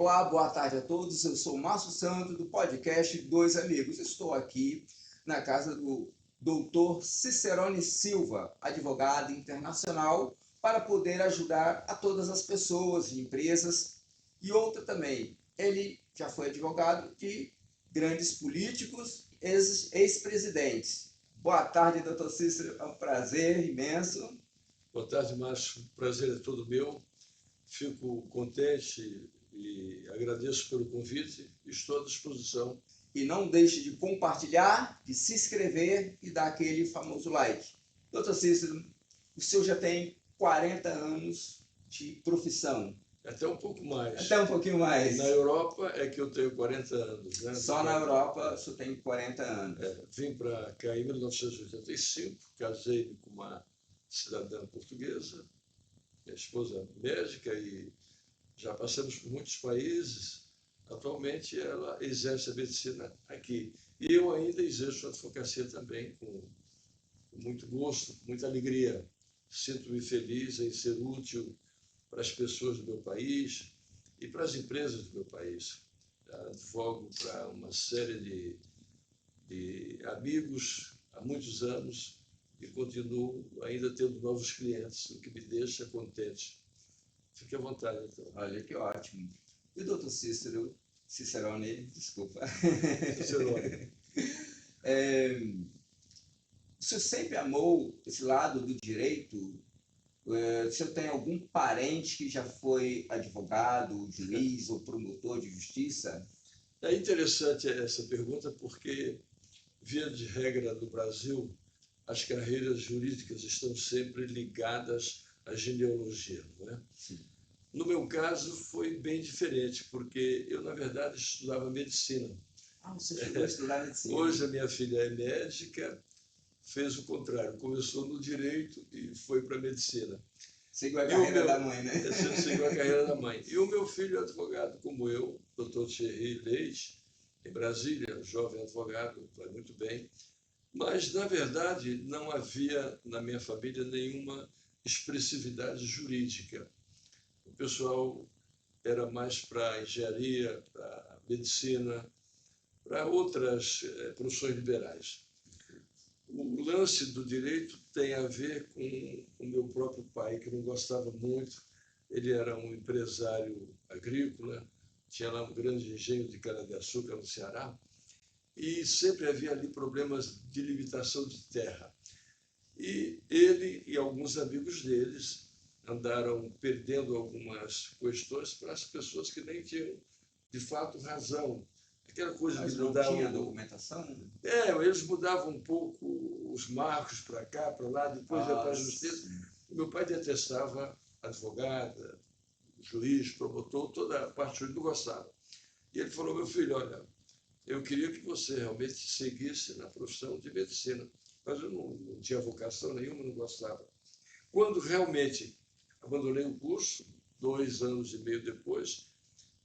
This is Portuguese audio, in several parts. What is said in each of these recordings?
Olá, boa tarde a todos. Eu sou o Márcio Santos, do podcast Dois Amigos. Estou aqui na casa do Dr. Cicerone Silva, advogado internacional, para poder ajudar a todas as pessoas e empresas. E outra também, ele já foi advogado de grandes políticos, ex-presidentes. Boa tarde, Dr. Cícero. É um prazer imenso. Boa tarde, Márcio. O prazer é todo meu. Fico contente e agradeço pelo convite. Estou à disposição. E não deixe de compartilhar, de se inscrever e dar aquele famoso like. Doutor Cícero, o senhor já tem 40 anos de profissão. Até um pouco mais. Até um pouquinho mais. Na Europa é que eu tenho 40 anos. Né? Só na Europa o senhor tem 40 anos. Vim para cá em 1985, casei com uma cidadã portuguesa, minha esposa médica, e já passamos por muitos países. Atualmente ela exerce a medicina aqui. E eu ainda exerço a advocacia também com muito gosto, com muita alegria. Sinto-me feliz em ser útil para as pessoas do meu país e para as empresas do meu país. Advogo para uma série de amigos há muitos anos e continuo ainda tendo novos clientes, o que me deixa contente. Fique à vontade, então. Olha, que ótimo. E o doutor Cicerone, desculpa. Cicerone. O senhor sempre amou esse lado do direito? O senhor tem algum parente que já foi advogado, juiz ou promotor de justiça? É interessante essa pergunta porque, via de regra, no Brasil, as carreiras jurídicas estão sempre ligadas à genealogia, não é? Sim. No meu caso, foi bem diferente, porque eu, na verdade, estudava medicina. Você chegou a estudar medicina? Hoje a minha filha é médica, fez o contrário, começou no direito e foi para a medicina. Seguiu a carreira da mãe, né? Seguiu a carreira da mãe. E o meu filho é advogado, como eu, Dr. Thierry Leite, em Brasília, jovem advogado, vai muito bem. Mas, na verdade, não havia na minha família nenhuma expressividade jurídica. O pessoal era mais para engenharia, para medicina, para outras profissões liberais. O lance do direito tem a ver com o meu próprio pai, que não gostava muito. Ele era um empresário agrícola, tinha lá um grande engenho de cana-de-açúcar no Ceará, e sempre havia ali problemas de limitação de terra. E ele e alguns amigos deles andaram perdendo algumas questões para as pessoas que nem tinham, de fato, razão. Aquela coisa Mas de não mudar tinha documentação? eles mudavam um pouco os marcos para cá, para lá, depois ia para a justiça. Meu pai detestava advogada, juiz, promotor, toda a parte jurídica não gostava. E ele falou: meu filho, olha, eu queria que você realmente seguisse na profissão de medicina, mas eu não tinha vocação nenhuma, não gostava. Quando realmente abandonei o curso, 2 anos e meio depois,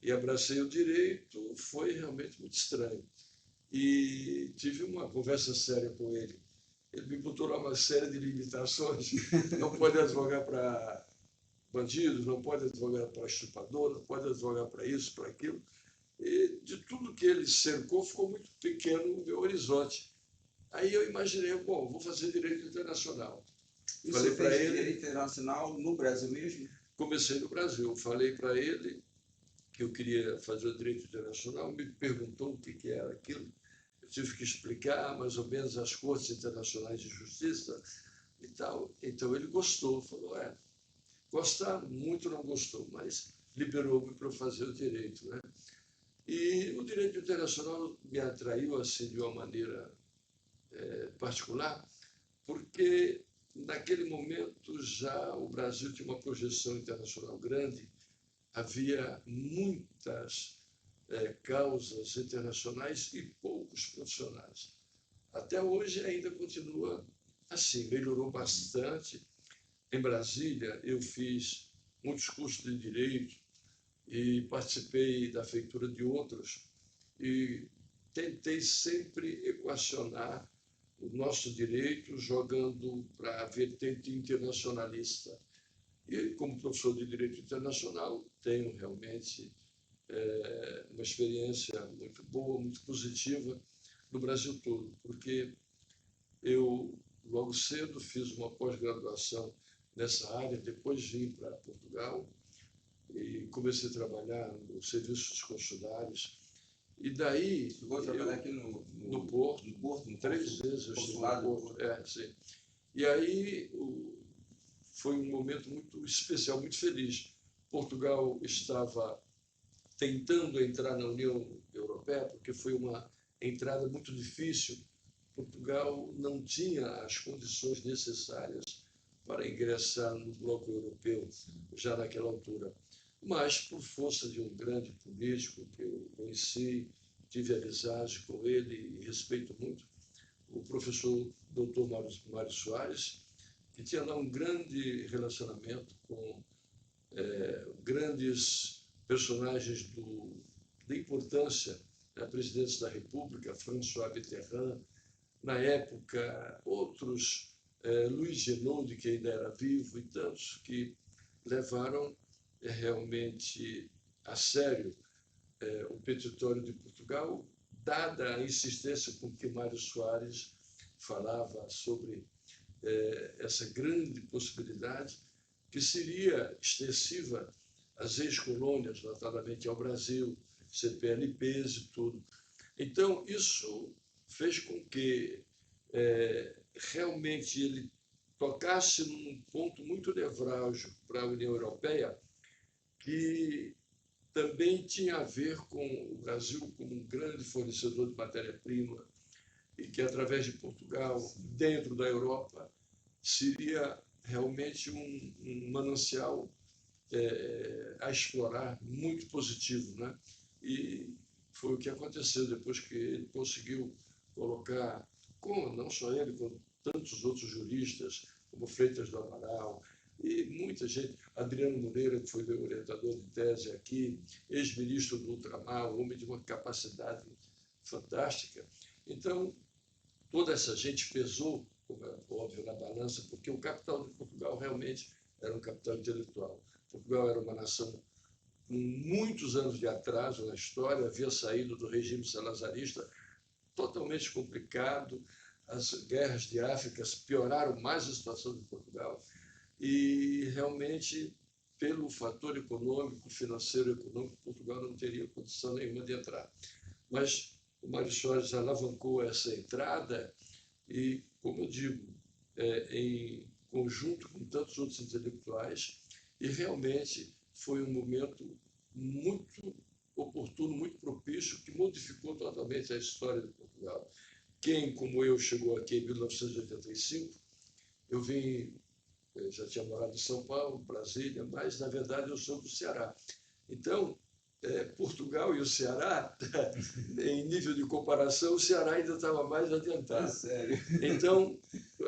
e abracei o direito, foi realmente muito estranho. E tive uma conversa séria com ele. Ele me botou lá uma série de limitações. Não pode advogar para bandidos, não pode advogar para estuprador, não pode advogar para isso, para aquilo. E de tudo que ele cercou, ficou muito pequeno o meu horizonte. Aí eu imaginei, bom, vou fazer direito internacional. E você fez direito internacional no Brasil mesmo? Comecei no Brasil. Falei para ele que eu queria fazer direito internacional, me perguntou o que era aquilo. Eu tive que explicar mais ou menos as cortes internacionais de justiça e tal. Então ele gostou, falou, gostar muito não gostou, mas liberou-me para fazer o direito, né? E o direito internacional me atraiu assim de uma maneira particular, porque naquele momento já o Brasil tinha uma projeção internacional grande, havia muitas causas internacionais e poucos profissionais. Até hoje ainda continua assim, melhorou bastante. Em Brasília eu fiz muitos cursos de direito e participei da feitura de outros e tentei sempre equacionar o nosso direito jogando para a vertente internacionalista. E como professor de direito internacional, tenho realmente uma experiência muito boa, muito positiva no Brasil todo, porque eu, logo cedo, fiz uma pós-graduação nessa área, depois vim para Portugal e comecei a trabalhar nos serviços consulares. E daí... Chegou a trabalhar aqui no Porto, no Porto, no 3 vezes eu estive no consulado. Porto. Sim. E aí foi um momento muito especial, muito feliz. Portugal estava tentando entrar na União Europeia, porque foi uma entrada muito difícil. Portugal não tinha as condições necessárias para ingressar no bloco europeu já naquela altura. Mas, por força de um grande político que eu conheci, tive amizade com ele e respeito muito, o professor Dr. Mário Soares, que tinha lá um grande relacionamento com grandes personagens da importância, presidentes da República, François Mitterrand, na época, outros, Luiz Genoud, que ainda era vivo, e tantos que levaram realmente a sério o petitório de Portugal, dada a insistência com que Mário Soares falava sobre essa grande possibilidade que seria extensiva às ex-colônias, notadamente ao Brasil, CPLPs e tudo. Então, isso fez com que realmente ele tocasse num ponto muito nevrálgico para a União Europeia, que também tinha a ver com o Brasil como um grande fornecedor de matéria-prima e que, através de Portugal, dentro da Europa, seria realmente um manancial a explorar, muito positivo, né? E foi o que aconteceu depois que ele conseguiu colocar, não só ele, como tantos outros juristas, como Freitas do Amaral, e muita gente, Adriano Moreira, que foi meu orientador de tese aqui, ex-ministro do Ultramar, um homem de uma capacidade fantástica. Então, toda essa gente pesou, como é óbvio, na balança, porque o capital de Portugal realmente era um capital intelectual. Portugal era uma nação com muitos anos de atraso na história, havia saído do regime salazarista, totalmente complicado, as guerras de África pioraram mais a situação de Portugal, e realmente, pelo fator econômico, financeiro e econômico, Portugal não teria condição nenhuma de entrar. Mas o Mário Soares alavancou essa entrada e, como eu digo, em conjunto com tantos outros intelectuais, e realmente foi um momento muito oportuno, muito propício, que modificou totalmente a história de Portugal. Quem, como eu, chegou aqui em 1985, eu já tinha morado em São Paulo, Brasília, mas, na verdade, eu sou do Ceará. Então, Portugal e o Ceará, em nível de comparação, o Ceará ainda estava mais adiantado. É sério. Então,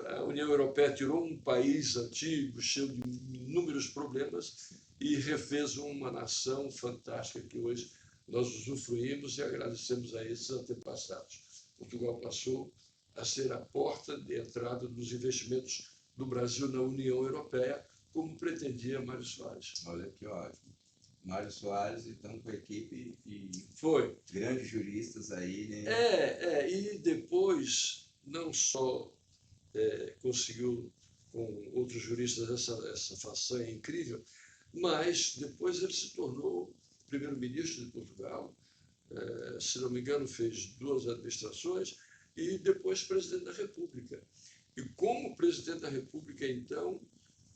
a União Europeia tirou um país antigo, cheio de inúmeros problemas, e refez uma nação fantástica que hoje nós usufruímos e agradecemos a esses antepassados. Portugal passou a ser a porta de entrada dos investimentos do Brasil na União Europeia, como pretendia Mário Soares. Olha que ótimo. Mário Soares, então, com a equipe e foi grandes juristas aí, né? E depois, não só conseguiu com outros juristas essa façanha incrível, mas depois ele se tornou primeiro-ministro de Portugal, se não me engano, fez 2 administrações, e depois presidente da República. E como presidente da República, então,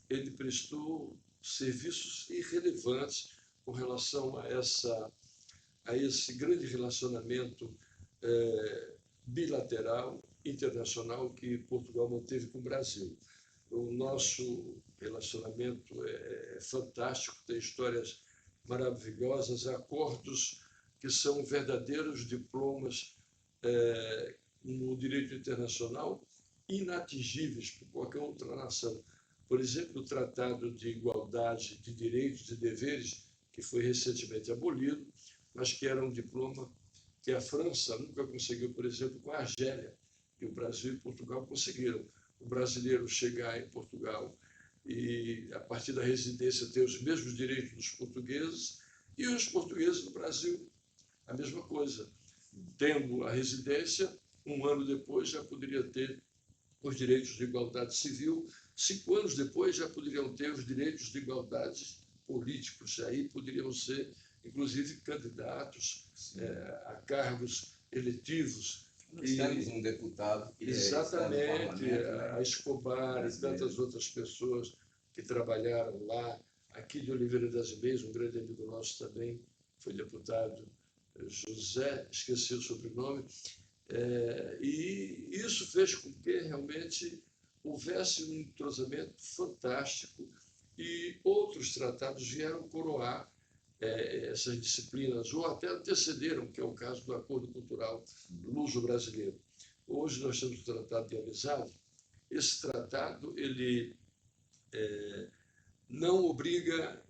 ele prestou serviços irrelevantes com relação a esse grande relacionamento bilateral, internacional, que Portugal manteve com o Brasil. O nosso relacionamento é fantástico, tem histórias maravilhosas, acordos que são verdadeiros diplomas no direito internacional, inatingíveis por qualquer outra nação. Por exemplo, o Tratado de Igualdade de Direitos e Deveres, que foi recentemente abolido, mas que era um diploma que a França nunca conseguiu, por exemplo, com a Argélia, que o Brasil e Portugal conseguiram. O brasileiro chegar em Portugal e, a partir da residência, ter os mesmos direitos dos portugueses, E os portugueses no Brasil, a mesma coisa. Tendo a residência, um ano depois já poderia ter os direitos de igualdade civil, 5 anos depois já poderiam ter os direitos de igualdade políticos, aí poderiam ser, inclusive, candidatos a cargos eletivos. Nós temos um deputado que exatamente, está no parlamento, né? a Escobar Brasileiro. e tantas outras pessoas que trabalharam lá. Aqui de Oliveira das Meias, um grande amigo nosso também, foi deputado, José, esqueci o sobrenome, e isso fez com que realmente houvesse um entrosamento fantástico e outros tratados vieram coroar essas disciplinas, ou até antecederam, que é o caso do Acordo Cultural Luso-Brasileiro. Hoje nós temos o Tratado de Amizade. Esse tratado ele não obriga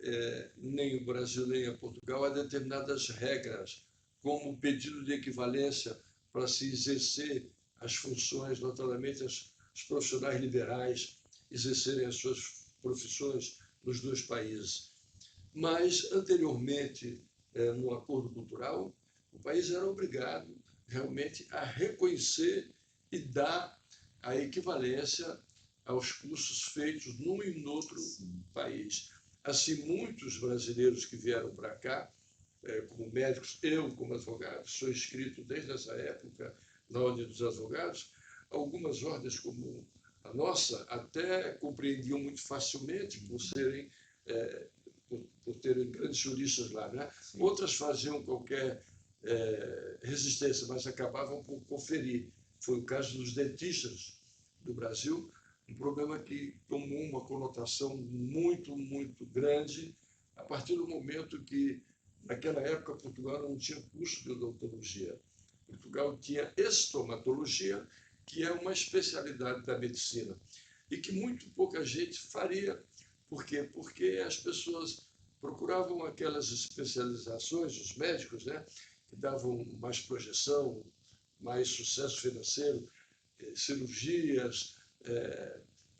nem o Brasil nem a Portugal a determinadas regras, como o pedido de equivalência para se exercer as funções, notadamente os profissionais liberais exercerem as suas profissões nos dois países. Mas, anteriormente, no acordo cultural, o país era obrigado realmente a reconhecer e dar a equivalência aos cursos feitos num e no outro país. Assim, muitos brasileiros que vieram para cá, como médicos, eu como advogado, sou inscrito desde essa época na Ordem dos Advogados, algumas ordens como a nossa até compreendiam muito facilmente por serem por terem grandes juristas lá, né? Outras faziam qualquer resistência, mas acabavam por conferir. Foi o caso dos dentistas do Brasil, um problema que tomou uma conotação muito, muito grande a partir do momento que, naquela época, Portugal não tinha curso de odontologia. Portugal tinha estomatologia, que é uma especialidade da medicina, e que muito pouca gente faria. Por quê? Porque as pessoas procuravam aquelas especializações, os médicos, né, que davam mais projeção, mais sucesso financeiro, cirurgias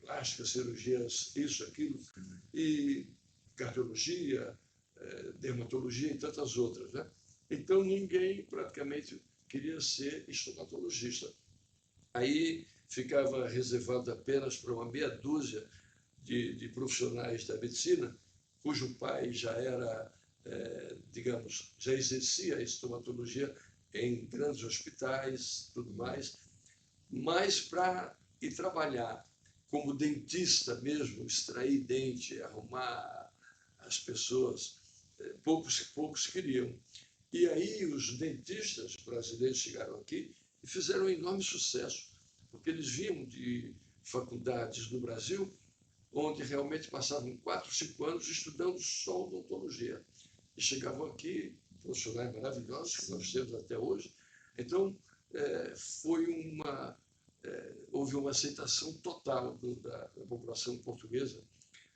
plásticas, cirurgias isso, aquilo, e cardiologia, dermatologia e tantas outras, né? Então, ninguém praticamente queria ser estomatologista. Aí ficava reservado apenas para uma meia dúzia de profissionais da medicina, cujo pai já era, digamos, já exercia a estomatologia em grandes hospitais, tudo mais, mas para ir trabalhar como dentista mesmo, extrair dente, arrumar as pessoas, poucos queriam. E aí os dentistas brasileiros chegaram aqui e fizeram um enorme sucesso, porque eles vinham de faculdades no Brasil, onde realmente passavam 4, 5 anos estudando só odontologia. E chegavam aqui, profissionais maravilhosos, que nós temos até hoje. Então, houve uma aceitação total da população portuguesa.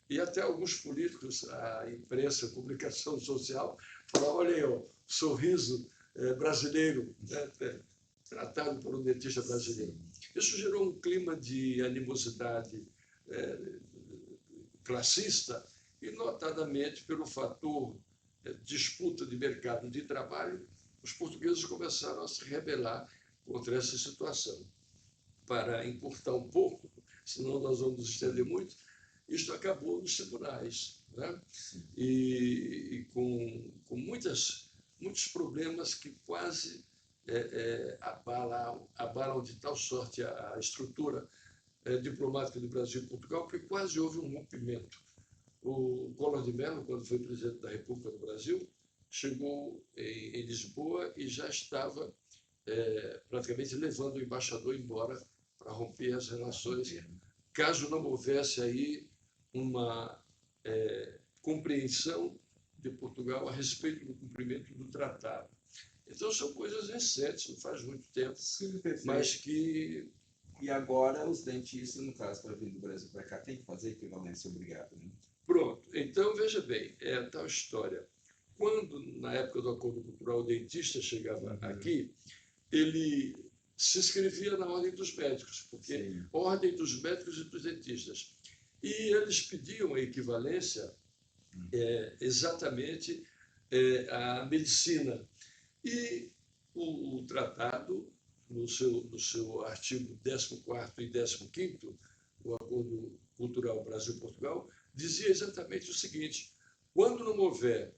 E até alguns políticos, a imprensa, a comunicação social, falaram, olha aí, o sorriso brasileiro, né, tratado por um dentista brasileiro. Isso gerou um clima de animosidade classista e, notadamente, pelo fator disputa de mercado de trabalho, os portugueses começaram a se rebelar contra essa situação. Para encurtar um pouco, senão nós vamos nos estender muito, isto acabou nos tribunais, né? E com muitos problemas que quase abalam de tal sorte a estrutura diplomática do Brasil e Portugal, que quase houve um rompimento. O Collor de Mello, quando foi presidente da República do Brasil, chegou em Lisboa e já estava praticamente levando o embaixador embora para romper as relações, caso não houvesse aí uma compreensão de Portugal a respeito do cumprimento do tratado. Então, são coisas recentes, não faz muito tempo, sim, mas que... E agora os dentistas, no caso, para vir do Brasil para cá, tem que fazer equivalência obrigada, né? Pronto. Então, veja bem, é a tal história. Quando, na época do Acordo Cultural, o dentista chegava aqui, ele se inscrevia na Ordem dos Médicos, porque Ordem dos Médicos e dos Dentistas. E eles pediam a equivalência exatamente a medicina. E o tratado, no seu artigo 14º e 15º, o Acordo Cultural Brasil-Portugal, dizia exatamente o seguinte: quando não houver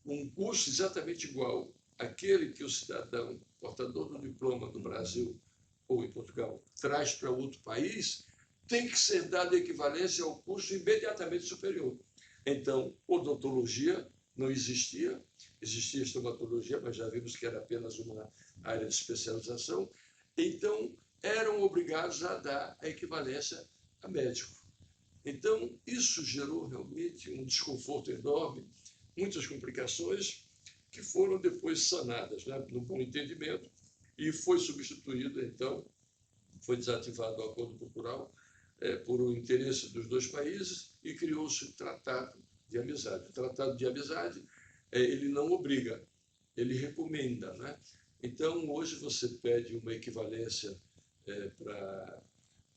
um custo exatamente igual àquele que o cidadão portador do diploma do Brasil ou em Portugal traz para outro país, tem que ser dada equivalência ao custo imediatamente superior. Então, odontologia não existia, existia estomatologia, mas já vimos que era apenas uma área de especialização. Então, eram obrigados a dar a equivalência a médico. Então, isso gerou realmente um desconforto enorme, muitas complicações que foram depois sanadas, né, no bom entendimento, e foi substituído, então, foi desativado o acordo cultural por um interesse dos dois países e criou-se o Tratado de Amizade. O Tratado de Amizade, ele não obriga, ele recomenda, né? Então, hoje você pede uma equivalência para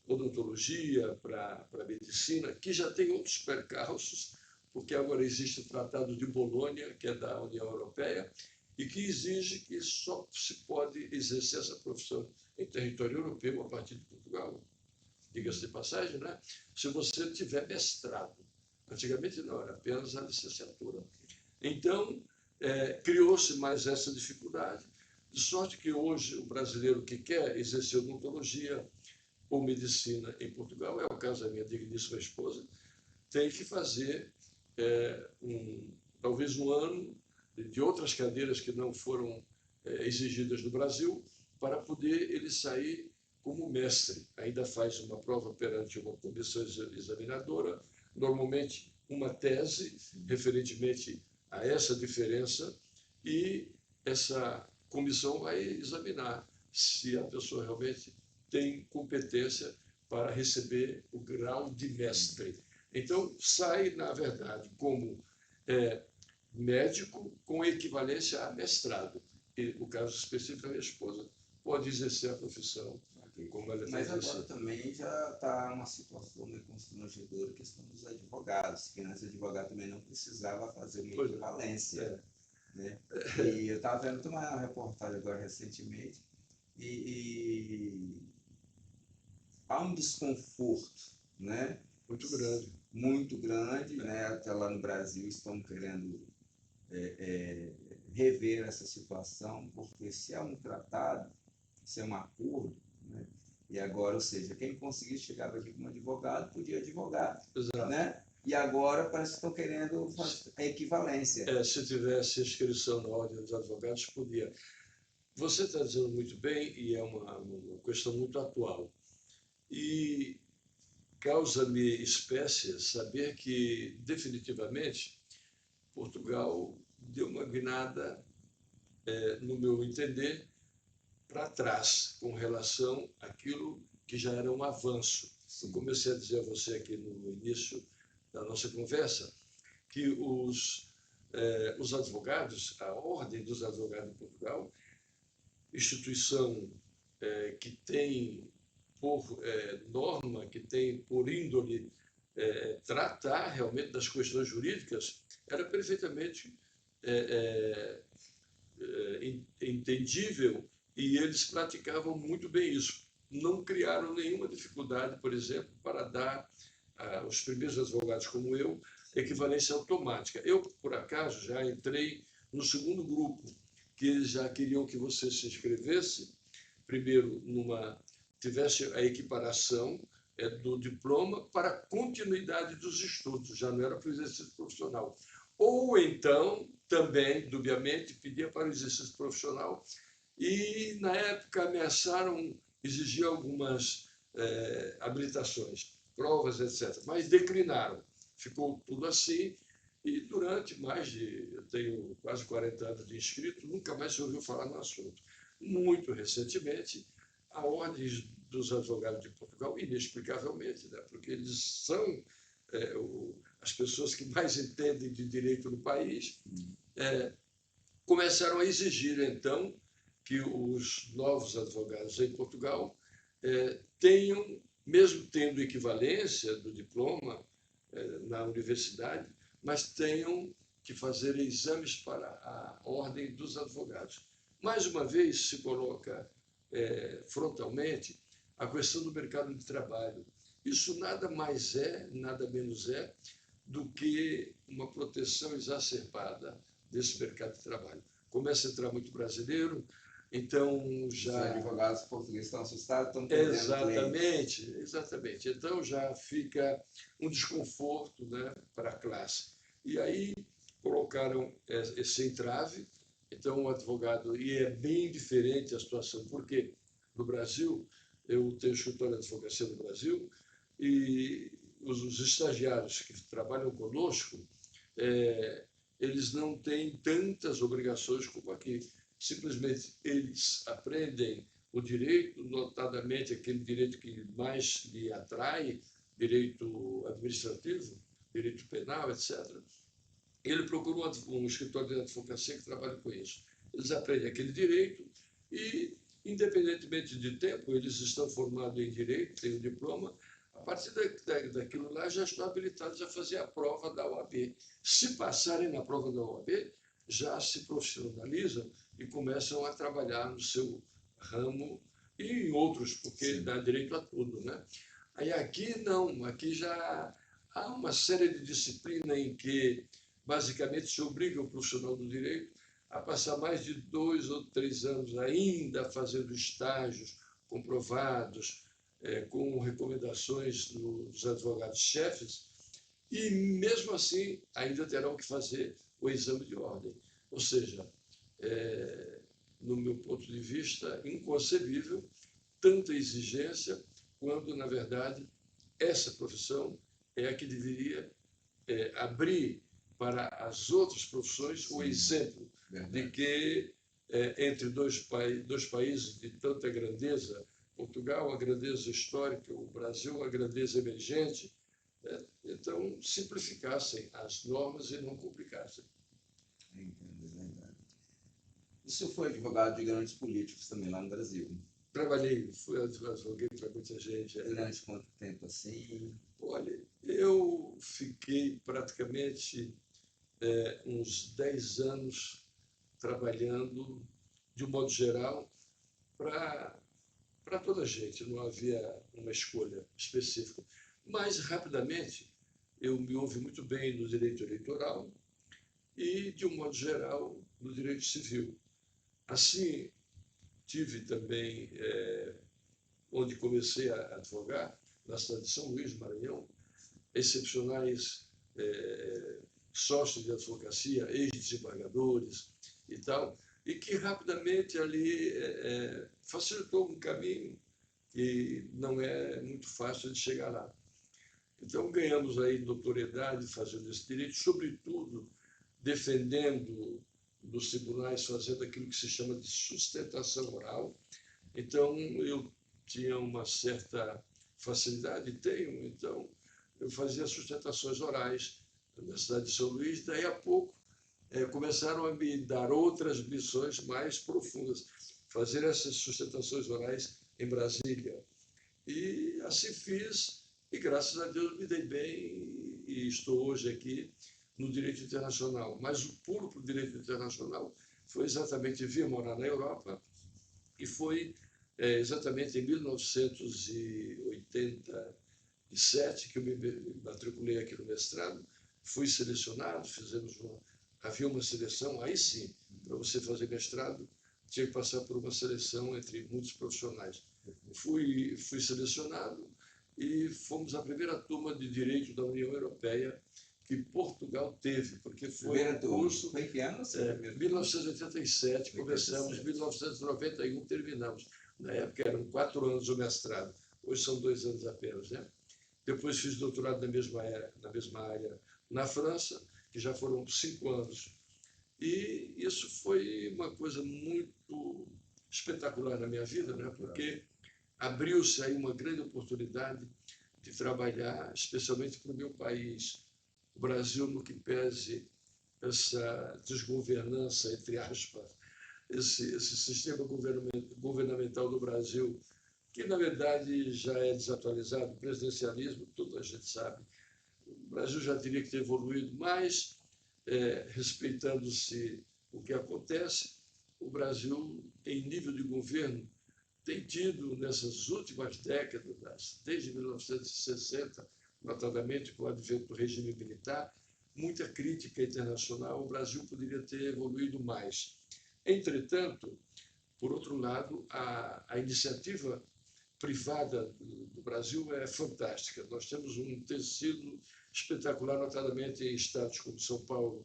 odontologia, para medicina, que já tem outros percalços, porque agora existe o Tratado de Bolonha, que é da União Europeia, e que exige que só se pode exercer essa profissão em território europeu a partir de Portugal. Diga-se de passagem, né? Se você tiver mestrado. Antigamente não, era apenas a licenciatura. Então, criou-se mais essa dificuldade, de sorte que hoje o brasileiro que quer exercer odontologia ou medicina em Portugal, é o caso da minha digníssima esposa, tem que fazer talvez um ano de outras cadeiras que não foram exigidas no Brasil, para poder ele sair como mestre. Ainda faz uma prova perante uma comissão examinadora, normalmente uma tese referentemente a essa diferença, e essa comissão vai examinar se a pessoa realmente tem competência para receber o grau de mestre. Então, sai, na verdade, como médico com equivalência a mestrado. E, no caso específico da minha esposa, pode exercer a profissão como ela tem Mas agora exercido. também já está uma situação meio constrangedora, a questão dos advogados, que antes o advogado também não precisava fazer uma Pois é. equivalência. Né? E eu estava vendo uma reportagem agora recentemente, e há um desconforto, né? Muito grande. Muito grande, né? Até lá no Brasil estão querendo rever essa situação, porque se é um tratado, se é um acordo, né? E agora, ou seja, quem conseguisse chegava aqui como advogado, podia advogar. Exato. Né? E agora parece que estão querendo fazer a equivalência. Se tivesse inscrição na Ordem dos Advogados, podia. Você está dizendo muito bem, e é uma questão muito atual. E causa-me espécie saber que, definitivamente, Portugal deu uma guinada, no meu entender, para trás com relação àquilo que já era um avanço. Eu comecei a dizer a você aqui no início da nossa conversa que os advogados, a Ordem dos Advogados de Portugal, instituição que tem por norma, que tem por índole tratar realmente das questões jurídicas, era perfeitamente entendível, e eles praticavam muito bem isso. Não criaram nenhuma dificuldade, por exemplo, para dar aos primeiros advogados como eu equivalência automática. Eu, por acaso, já entrei no segundo grupo, que eles já queriam que você se inscrevesse, primeiro, tivesse a equiparação do diploma para a continuidade dos estudos, já não era para o exercício profissional. Ou então, também, dubiamente, pedia para o exercício profissional, e, na época, ameaçaram exigir algumas habilitações, provas, etc., mas declinaram. Ficou tudo assim, e durante eu tenho quase 40 anos de inscrito, nunca mais se ouviu falar no assunto. Muito recentemente, a Ordem dos Advogados de Portugal, inexplicavelmente, né, porque eles são as pessoas que mais entendem de direito no país, começaram a exigir, então, que os novos advogados em Portugal tenham, mesmo tendo equivalência do diploma na universidade, mas tenham que fazer exames para a ordem dos advogados. Mais uma vez se coloca frontalmente a questão do mercado de trabalho. Isso nada mais é, nada menos é, do que uma proteção exacerbada desse mercado de trabalho. Começa a entrar muito brasileiro, então já... Os advogados portugueses estão assustados, estão perdendo Exatamente, exatamente. Então já fica um desconforto, né, para a classe. E aí colocaram esse entrave, então o advogado, e é bem diferente a situação, porque no Brasil, eu tenho escritório de advocacia no Brasil, e os estagiários que trabalham conosco, eles não têm tantas obrigações como aqui. Simplesmente eles aprendem o direito, notadamente aquele direito que mais lhe atrai, direito administrativo, direito penal, etc. Ele procura um escritório de advocacia que trabalhe com isso. Eles aprendem aquele direito e, independentemente de tempo, eles estão formados em direito, têm um diploma. A partir daquilo lá, já estão habilitados a fazer a prova da OAB. Se passarem na prova da OAB, já se profissionalizam e começam a trabalhar no seu ramo e em outros, porque dá direito a tudo, né? Aí aqui não, aqui já há uma série de disciplinas em que basicamente se obriga o profissional do direito a passar mais de 2 ou 3 anos ainda fazendo estágios comprovados, com recomendações dos advogados-chefes, e mesmo assim ainda terão que fazer o exame de ordem. Ou seja, no meu ponto de vista, inconcebível tanta exigência, quando, na verdade, essa profissão é a que deveria abrir para as outras profissões o exemplo de que, entre dois países de tanta grandeza, Portugal, a grandeza histórica, o Brasil, a grandeza emergente, então simplificassem as normas e não complicassem. Entendo, é verdade. O senhor foi advogado de grandes políticos também lá no Brasil? Trabalhei, advoguei para muita gente. Durante quanto tempo assim? Olha, eu fiquei praticamente uns 10 anos trabalhando, de um modo geral, para toda a gente, não havia uma escolha específica. Mas, rapidamente, eu me ouvi muito bem no direito eleitoral e, de um modo geral, no direito civil. Assim, tive também, onde comecei a advogar, na cidade de São Luís, Maranhão, excepcionais sócios de advocacia, ex-desembargadores e tal, e que rapidamente ali facilitou um caminho que não é muito fácil de chegar lá. Então, ganhamos aí notoriedade fazendo esse direito, sobretudo defendendo nos tribunais, fazendo aquilo que se chama de sustentação oral. Então, eu tinha uma certa facilidade, tenho, então, eu fazia sustentações orais na cidade de São Luís. Daí a pouco começaram a me dar outras missões mais profundas, fazer essas sustentações orais em Brasília. E assim fiz, e graças a Deus me dei bem e estou hoje aqui no direito internacional. Mas o pulo para o direito internacional foi exatamente vir morar na Europa, e foi exatamente em 1987 que eu me matriculei aqui no mestrado, fui selecionado, havia uma seleção, aí sim, para você fazer mestrado, tinha que passar por uma seleção entre muitos profissionais. Fui selecionado e fomos a primeira turma de Direito da União Europeia que Portugal teve, porque foi um curso... Foi em que ano? 1987, começamos, em 1991 terminamos. Na época eram 4 anos o mestrado, hoje são 2 anos apenas, né? Depois fiz doutorado na mesma área na França, que já foram 5 anos. E isso foi uma coisa muito espetacular na minha vida, né? Porque abriu-se aí uma grande oportunidade de trabalhar, especialmente para o meu país, o Brasil, no que pese essa desgovernança, entre aspas, esse sistema governamental do Brasil, que na verdade já é desatualizado, presidencialismo, tudo a gente sabe. O Brasil já teria que ter evoluído, mas respeitando-se o que acontece, o Brasil, em nível de governo, tem tido, nessas últimas décadas, desde 1960, notadamente com o advento do regime militar, muita crítica internacional. O Brasil poderia ter evoluído mais. Entretanto, por outro lado, a iniciativa privada do Brasil é fantástica. Nós temos um tecido espetacular, notadamente em estados como São Paulo,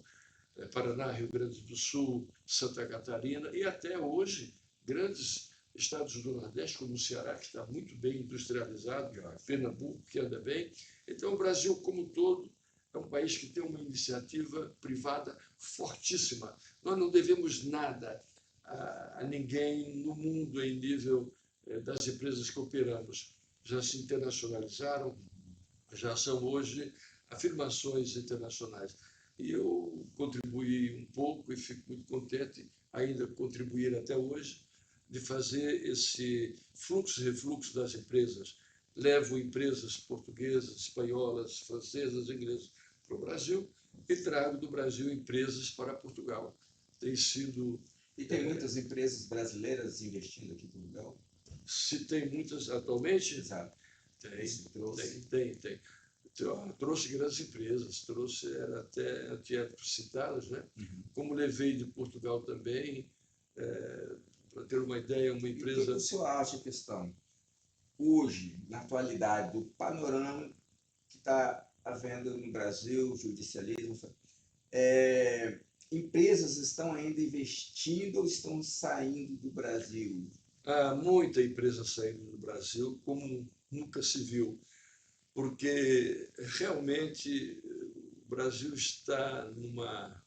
Paraná, Rio Grande do Sul, Santa Catarina e até hoje grandes estados do Nordeste, como o Ceará, que está muito bem industrializado, Pernambuco, que anda bem. Então, o Brasil, como um todo, é um país que tem uma iniciativa privada fortíssima. Nós não devemos nada a ninguém no mundo em nível das empresas que operamos. Já se internacionalizaram, já são hoje afirmações internacionais. E eu contribuí um pouco e fico muito contente, ainda contribuir até hoje, de fazer esse fluxo e refluxo das empresas. Levo empresas portuguesas, espanholas, francesas, inglesas para o Brasil e trago do Brasil empresas para Portugal. Tem sido... E tem muitas empresas brasileiras investindo aqui em Portugal? Se tem muitas atualmente? Exato. Tem. Trouxe grandes empresas, era até antiéticos citadas, né? Como levei de Portugal também, para ter uma ideia, uma empresa... E o que o senhor acha a questão, hoje, na atualidade, do panorama que está havendo no Brasil, judicialismo, empresas estão ainda investindo ou estão saindo do Brasil? Há muita empresa saindo do Brasil, como nunca se viu, porque realmente o Brasil está numa...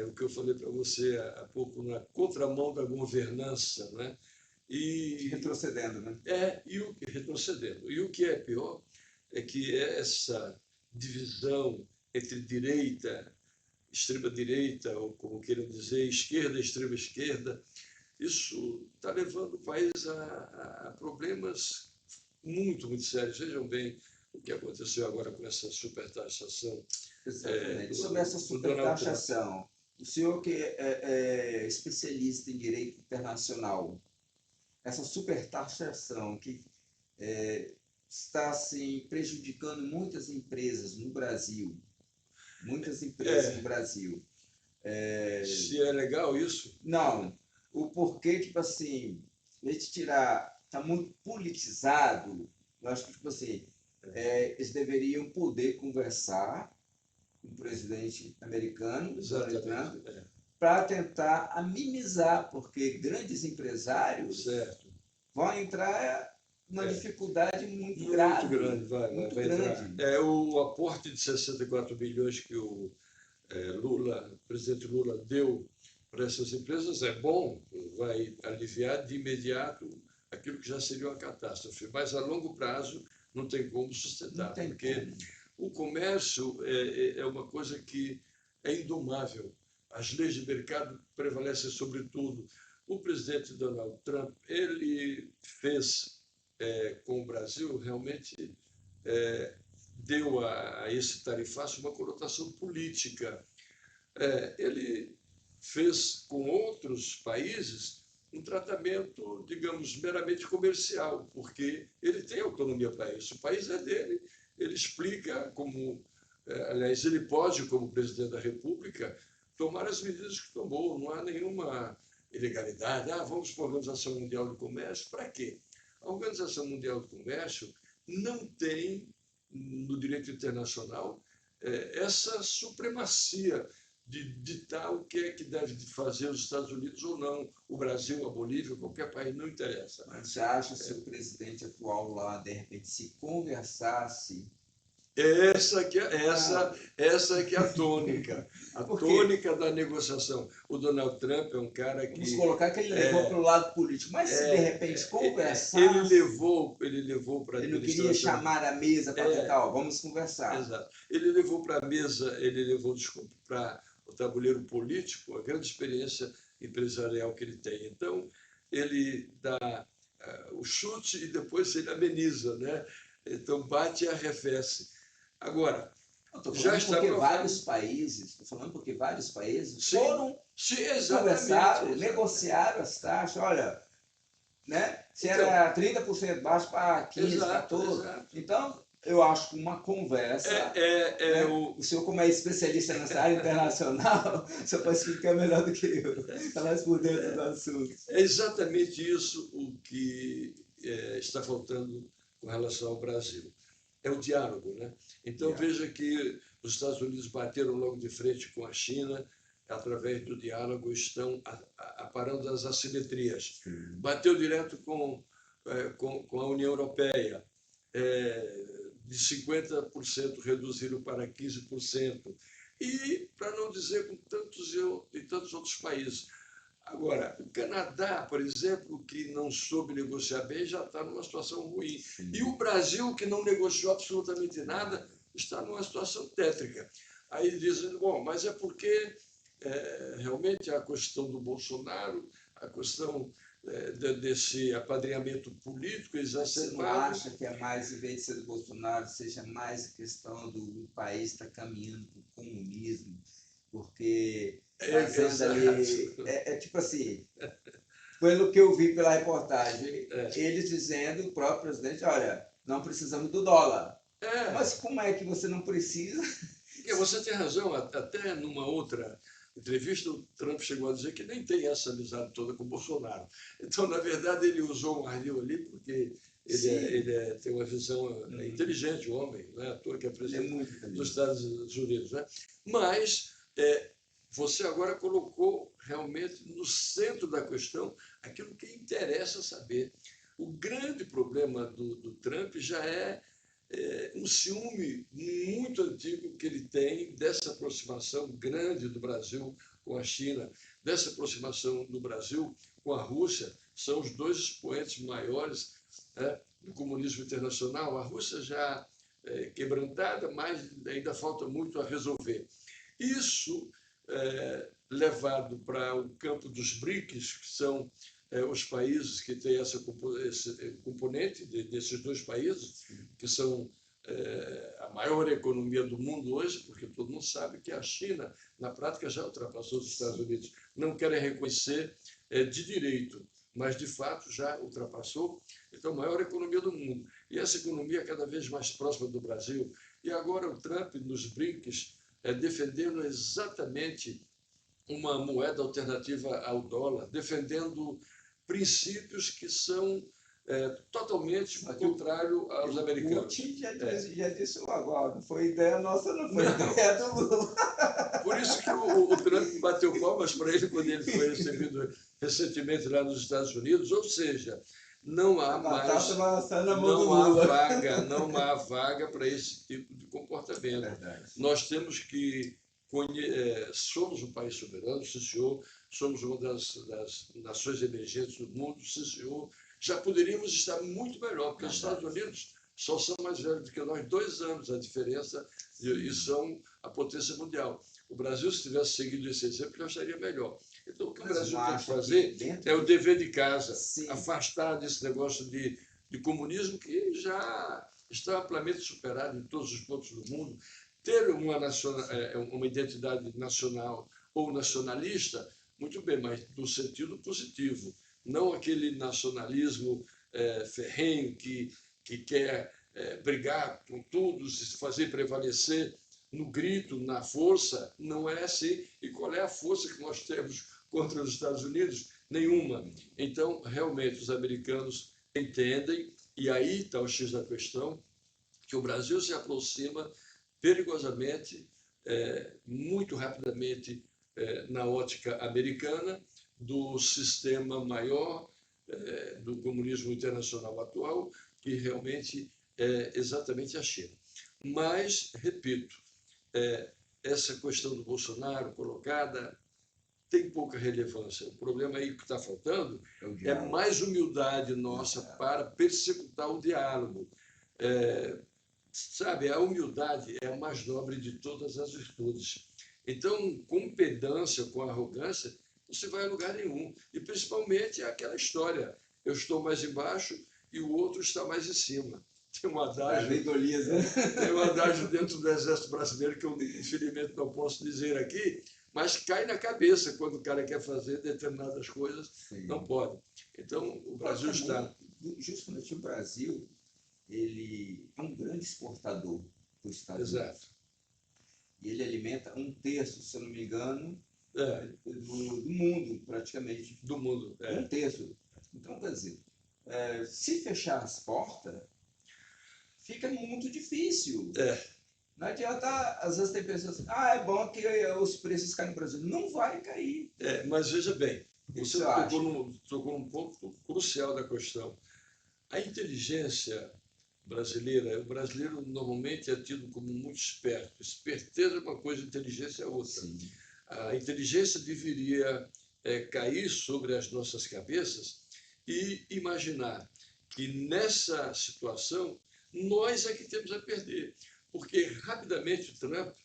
o que eu falei para você há pouco, na contramão da governança, né? E retrocedendo, né? Retrocedendo. E o que é pior é que essa divisão entre direita, extrema-direita, ou como queiram dizer, esquerda, extrema-esquerda, isso está levando o país a problemas muito, muito sérios. Vejam bem o que aconteceu agora com essa supertaxação. Exatamente. Sobre essa supertaxação, o senhor que é especialista em direito internacional, essa supertaxação que está assim, prejudicando muitas empresas no Brasil, Se é legal isso? Não. O porquê, tipo assim, está muito politizado, eu acho que, tipo assim, eles deveriam poder conversar com o presidente americano, Donald Trump, para tentar amenizar, porque grandes empresários vão entrar numa dificuldade muito grave. Muito grande. O aporte de 64 bilhões que o presidente Lula deu para essas empresas é bom, vai aliviar de imediato aquilo que já seria uma catástrofe, mas a longo prazo não tem como sustentar, porque o comércio é uma coisa que é indomável. As leis de mercado prevalecem sobre tudo. O presidente Donald Trump, ele fez com o Brasil, realmente deu a esse tarifaço uma conotação política. Ele fez com outros países um tratamento, digamos, meramente comercial, porque ele tem autonomia para isso. O país é dele, ele explica como... aliás, ele pode, como presidente da República, tomar as medidas que tomou. Não há nenhuma ilegalidade. Vamos para a Organização Mundial do Comércio. Para quê? A Organização Mundial do Comércio não tem, no direito internacional, essa supremacia de ditar o que é que deve fazer os Estados Unidos ou não, o Brasil, a Bolívia, qualquer país, não interessa. Mas você acha que se o presidente atual lá, de repente, se conversasse... Essa que é a tônica, tônica da negociação. O Donald Trump é um cara que... Vamos colocar que ele levou para o lado político, mas se de repente conversasse... Ele levou para a administração... Ele não queria chamar a mesa para tentar, vamos conversar. Exato. Ele levou para a mesa, para o tabuleiro político, a grande experiência empresarial que ele tem. Então, ele dá o chute e depois ele ameniza, né? Então, bate e arrefece. Agora, Eu estou Já falando está porque aprovado. vários países Sim, foram, conversaram, exatamente. negociaram as taxas. Olha, né? Se Então, era 30% baixo para 15, exato, 14. exato. Então, eu acho que uma conversa, né? O senhor, como é especialista nessa área internacional, o senhor pode explicar melhor do que eu. Está mais por dentro do assunto. É exatamente isso o que está faltando com relação ao Brasil. É o diálogo, né? Então, veja que os Estados Unidos bateram logo de frente com a China, através do diálogo, estão aparando as assimetrias. Bateu direto com a União Europeia, de 50% reduziram para 15%, e, para não dizer com tantos outros países. Agora, o Canadá, por exemplo, que não soube negociar bem, já está numa situação ruim. Sim. E o Brasil, que não negociou absolutamente nada, está numa situação tétrica. Aí dizem, bom, mas é porque realmente a questão do Bolsonaro, a questão desse apadrinhamento político Você não exacerbado. acha que é mais, em vez de ser do Bolsonaro, seja mais questão do país estar caminhando para o comunismo? Porque fazendo ali. Tipo assim, pelo que eu vi pela reportagem, eles dizendo, o próprio presidente, olha, não precisamos do dólar. Mas como é que você não precisa? Você tem razão, até numa outra entrevista o Trump chegou a dizer que nem tem essa amizade toda com o Bolsonaro. Então, na verdade, ele usou um ardil ali porque ele tem uma visão inteligente, o homem, não é à toa que é presidente dos Estados Unidos. Né? Mas você agora colocou realmente no centro da questão aquilo que interessa saber. O grande problema do Trump já é um ciúme muito antigo que ele tem dessa aproximação grande do Brasil com a China, dessa aproximação do Brasil com a Rússia. São os dois expoentes maiores do comunismo internacional. A Rússia já quebrantada, mas ainda falta muito a resolver. Isso levado para o campo dos BRICS, que são os países que têm esse componente desses dois países, que são a maior economia do mundo hoje, porque todo mundo sabe que a China, na prática, já ultrapassou os Estados Unidos. Não querem reconhecer de direito, mas, de fato, já ultrapassou. Então, a maior economia do mundo. E essa economia é cada vez mais próxima do Brasil. E agora o Trump, nos BRICS, defendendo exatamente uma moeda alternativa ao dólar, defendendo princípios que são totalmente contrário aos americanos. Putin já disse agora, não foi ideia nossa, não foi ideia do Lula. Por isso que o Trump bateu palmas para ele quando ele foi recebido recentemente lá nos Estados Unidos, ou seja, não há mais, não há vaga para esse tipo de comportamento. Nós temos que somos um país soberano, sim senhor, somos uma das nações emergentes do mundo, sim senhor. Já poderíamos estar muito melhor, porque os Estados Unidos só são mais velhos do que nós, 2 anos a diferença, e são a potência mundial. O Brasil, se tivesse seguido esse exemplo, já estaria melhor. Então, o que o Brasil tem que fazer é o dever de casa, afastar desse negócio de comunismo que já está amplamente superado em todos os pontos do mundo. Ter uma identidade nacional ou nacionalista, muito bem, mas no sentido positivo, não aquele nacionalismo ferrenho que quer brigar com tudo, se fazer prevalecer no grito, na força. Não é assim. E qual é a força que nós temos contra os Estados Unidos? Nenhuma. Então, realmente, os americanos entendem, e aí está o X da questão, que o Brasil se aproxima perigosamente, muito rapidamente, na ótica americana, do sistema maior do comunismo internacional atual, que realmente é exatamente a China. Mas, repito, essa questão do Bolsonaro colocada tem pouca relevância. O problema aí que está faltando é mais humildade nossa para persecutar o diálogo. Sabe, a humildade é a mais nobre de todas as virtudes. Então, com pedância, com arrogância, você vai a lugar nenhum. E, principalmente, aquela história: eu estou mais embaixo e o outro está mais em cima. tem um É adágio, bem Golias, né? tem um adágio dentro do Exército Brasileiro que eu, infelizmente, não posso dizer aqui, mas cai na cabeça quando o cara quer fazer determinadas coisas, Sim. não pode. Então, o Brasil está... Justamente o Brasil, ele é um grande exportador dos Estados Unidos. Exato. E ele alimenta 1/3, se eu não me engano, do mundo, praticamente. Do mundo. 1/3. Então, quer dizer, se fechar as portas, fica muito difícil. Não adianta, às vezes tem pessoas assim, é bom que os preços caem no Brasil. Não vai cair. Mas veja bem, você Isso tocou num ponto crucial da questão. A inteligência brasileira, o brasileiro normalmente é tido como muito esperto. Esperteza é uma coisa, inteligência é outra. Sim. A inteligência deveria cair sobre as nossas cabeças e imaginar que nessa situação nós é que temos a perder. Porque rapidamente o Trump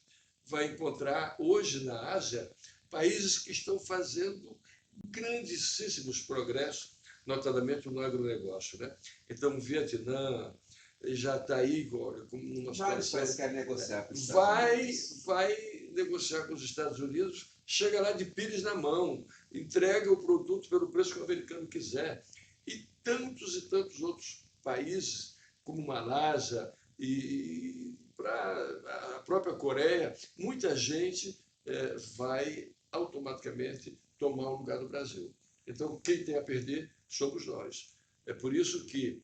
vai encontrar hoje na Ásia países que estão fazendo grandíssimos progressos, notadamente no agronegócio, né? Então, o Vietnã já está aí, olha, como uma Vários situação... países querem negociar com os vai negociar com os Estados Unidos, chega lá de pires na mão, entrega o produto pelo preço que o americano quiser. E tantos outros países, como Malásia e para a própria Coreia, muita gente vai automaticamente tomar o lugar do Brasil. Então, quem tem a perder somos nós. É por isso que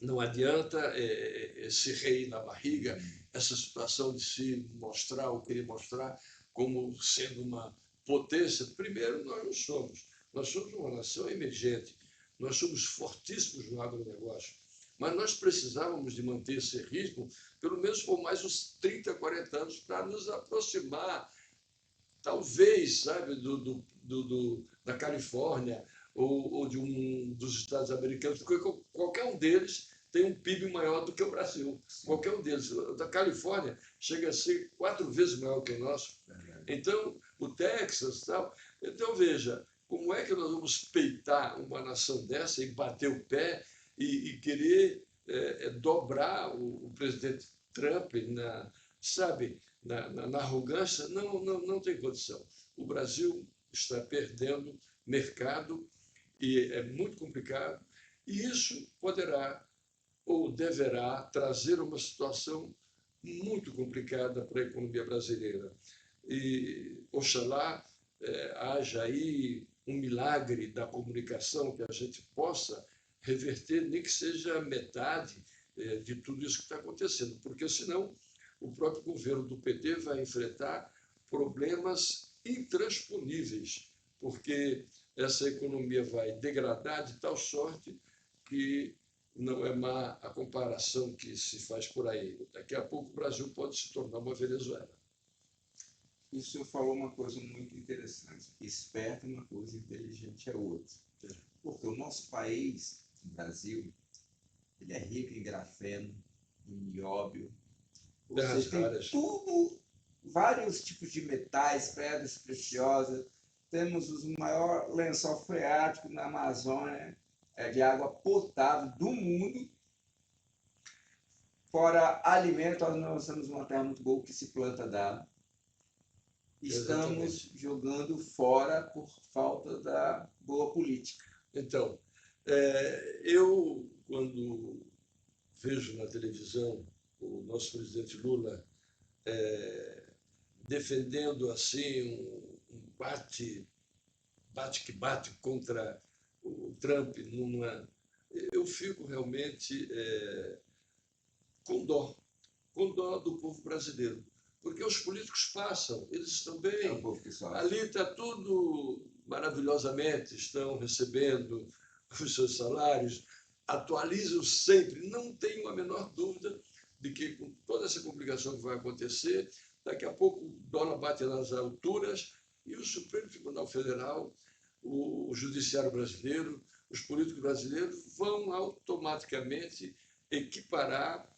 não adianta esse rei na barriga, essa situação de se mostrar ou querer mostrar como sendo uma potência. Primeiro, nós não somos. Nós somos uma nação emergente. Nós somos fortíssimos no agronegócio. Mas nós precisávamos de manter esse ritmo, pelo menos por mais uns 30, 40 anos, para nos aproximar, talvez, sabe, da Califórnia ou dos Estados americanos, porque qualquer um deles tem um PIB maior do que o Brasil. Qualquer um deles. O da Califórnia chega a ser 4 vezes maior que o nosso. Então, o Texas e tal. Então, veja, como é que nós vamos peitar uma nação dessa e bater o pé e querer dobrar o presidente Trump na arrogância? Não tem condição. O Brasil está perdendo mercado e é muito complicado, e isso poderá ou deverá trazer uma situação muito complicada para a economia brasileira. E, oxalá, haja aí um milagre da comunicação, que a gente possa reverter, nem que seja metade de tudo isso que está acontecendo, porque senão o próprio governo do PT vai enfrentar problemas intransponíveis, porque essa economia vai degradar de tal sorte que não é má a comparação que se faz por aí. Daqui a pouco o Brasil pode se tornar uma Venezuela. O senhor falou uma coisa muito interessante. Esperto é uma coisa, inteligente é outra. Porque o nosso país, o Brasil, ele é rico em grafeno, em nióbio. Ou seja, tem tudo, vários tipos de metais, pedras preciosas. Temos o maior lençol freático na Amazônia, de água potável do mundo. Fora alimento, nós temos uma terra muito boa que se planta dado. Estamos jogando fora por falta da boa política. Então, eu, quando vejo na televisão o nosso presidente Lula defendendo assim um bate que bate contra o Trump, eu fico realmente com dó do povo brasileiro. Porque os políticos passam, eles estão bem, ali está tudo maravilhosamente, estão recebendo os seus salários, atualizam sempre, não tenho a menor dúvida de que com toda essa complicação que vai acontecer, daqui a pouco o dólar bate nas alturas e o Supremo Tribunal Federal, o Judiciário brasileiro, os políticos brasileiros vão automaticamente equiparar,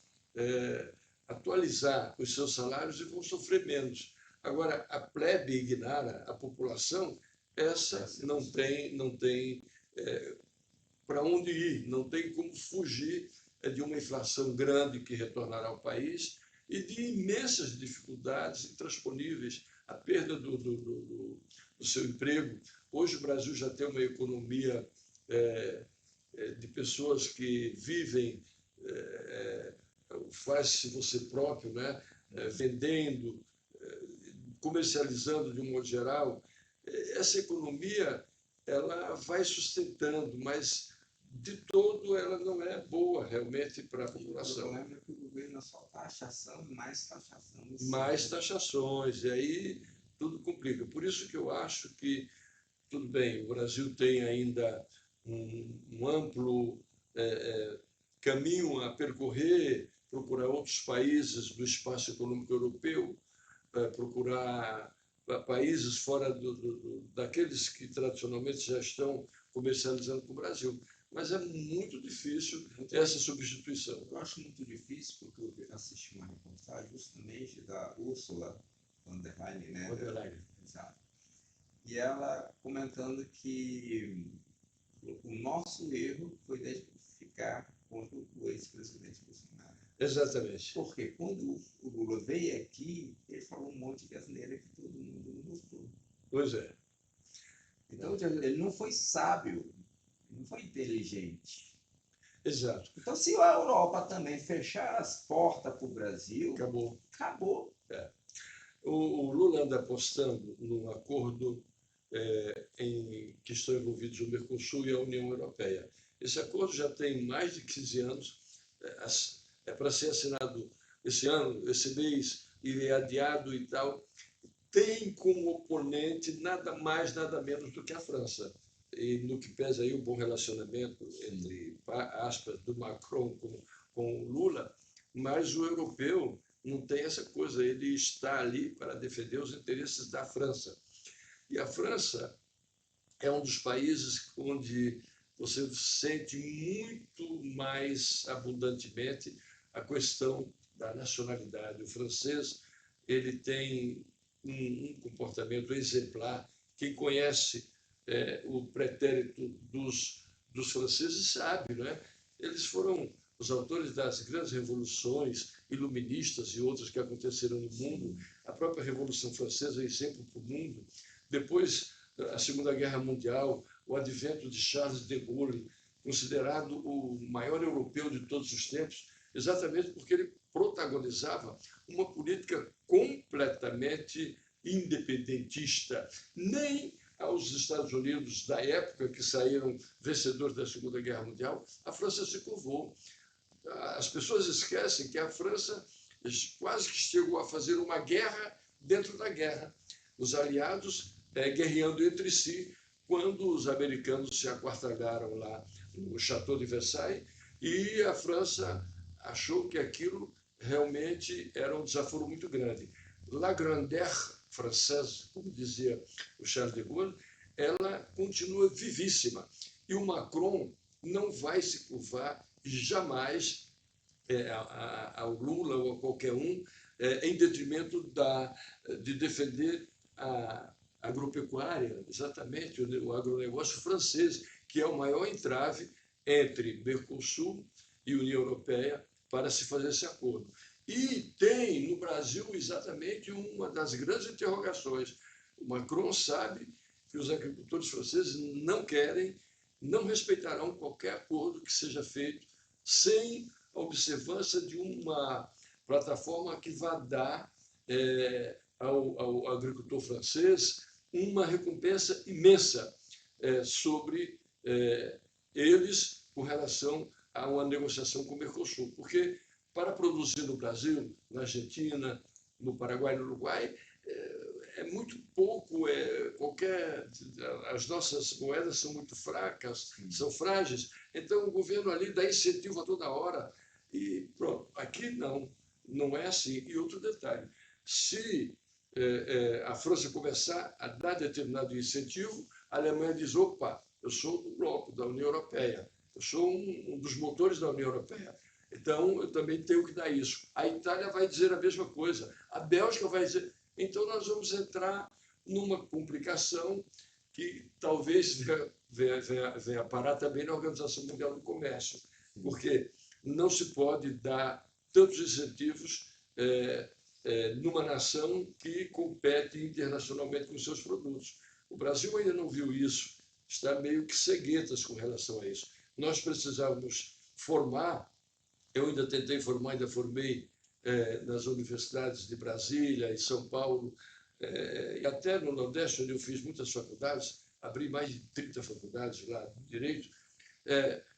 atualizar os seus salários e vão sofrer menos. Agora, a plebe ignara, a população, essa não tem para onde ir, não tem como fugir de uma inflação grande que retornará ao país e de imensas dificuldades intransponíveis, a perda do seu emprego. Hoje o Brasil já tem uma economia de pessoas que vivem, faz-se você próprio, né? Vendendo, comercializando de um modo geral. Essa economia ela vai sustentando, mas de todo ela não é boa realmente para a população. O problema é que o governo é só taxação e mais taxação. Mais taxações, e aí tudo complica. Por isso que eu acho que, tudo bem, o Brasil tem ainda um amplo caminho a percorrer, procurar outros países do espaço econômico europeu, procurar países fora daqueles que tradicionalmente já estão comercializando com o Brasil. Mas é muito difícil essa substituição. Eu acho muito difícil, porque eu assisti uma reportagem justamente da Ursula von der Leyen, né? Von der Leyen. Exato. E ela comentando que o nosso erro foi identificar contra o ex-presidente Bolsonaro. Exatamente. Porque quando o Lula veio aqui, ele falou um monte de asneira que todo mundo não gostou. Pois é. Então, ele não foi sábio, não foi inteligente. Exato. Então, se a Europa também fechar as portas para o Brasil, acabou. O Lula anda apostando num acordo em que estão envolvidos o Mercosul e a União Europeia. Esse acordo já tem mais de 15 anos, é para ser assinado esse ano, esse mês, e é adiado e tal. Tem como oponente nada mais, nada menos do que a França. E no que pesa aí o bom relacionamento entre, aspas, do Macron com o Lula, mas o europeu não tem essa coisa, ele está ali para defender os interesses da França. E a França é um dos países onde você sente muito mais abundantemente a questão da nacionalidade. O francês ele tem um comportamento exemplar. Quem conhece o pretérito dos franceses sabe, não é? Eles foram os autores das grandes revoluções iluministas e outras que aconteceram no mundo. A própria Revolução Francesa é exemplo para o mundo. Depois, a Segunda Guerra Mundial, o advento de Charles de Gaulle, considerado o maior europeu de todos os tempos, exatamente porque ele protagonizava uma política completamente independentista. Nem aos Estados Unidos da época, que saíram vencedores da Segunda Guerra Mundial, a França se curvou. As pessoas esquecem que a França quase que chegou a fazer uma guerra dentro da guerra. Os aliados guerreando entre si, quando os americanos se aquartelharam lá no Château de Versailles, e a França achou que aquilo realmente era um desaforo muito grande. La grandeur française, como dizia o Charles de Gaulle, ela continua vivíssima. E o Macron não vai se curvar jamais ao Lula ou a qualquer um em detrimento de defender a agropecuária, exatamente, o agronegócio francês, que é o maior entrave entre Mercosul e União Europeia para se fazer esse acordo. E tem no Brasil exatamente uma das grandes interrogações. O Macron sabe que os agricultores franceses não querem, não respeitarão qualquer acordo que seja feito sem a observância de uma plataforma que vá dar ao agricultor francês uma recompensa imensa sobre eles com relação a uma negociação com o Mercosul. Porque para produzir no Brasil, na Argentina, no Paraguai e no Uruguai, é muito pouco, as nossas moedas são muito fracas, são frágeis, então o governo ali dá incentivo a toda hora e pronto. Aqui não é assim. E outro detalhe, se a França começar a dar determinado incentivo, a Alemanha diz, opa, eu sou do bloco da União Europeia, eu sou um dos motores da União Europeia, então eu também tenho que dar isso. A Itália vai dizer a mesma coisa, a Bélgica vai dizer. Então nós vamos entrar numa complicação que talvez venha parar também na Organização Mundial do Comércio, porque não se pode dar tantos incentivos numa nação que compete internacionalmente com seus produtos. O Brasil ainda não viu isso, está meio que ceguetas com relação a isso. Nós precisávamos formar, eu ainda tentei formar, ainda formei nas universidades de Brasília e São Paulo, e até no Nordeste, onde eu fiz muitas faculdades, abri mais de 30 faculdades lá de Direito,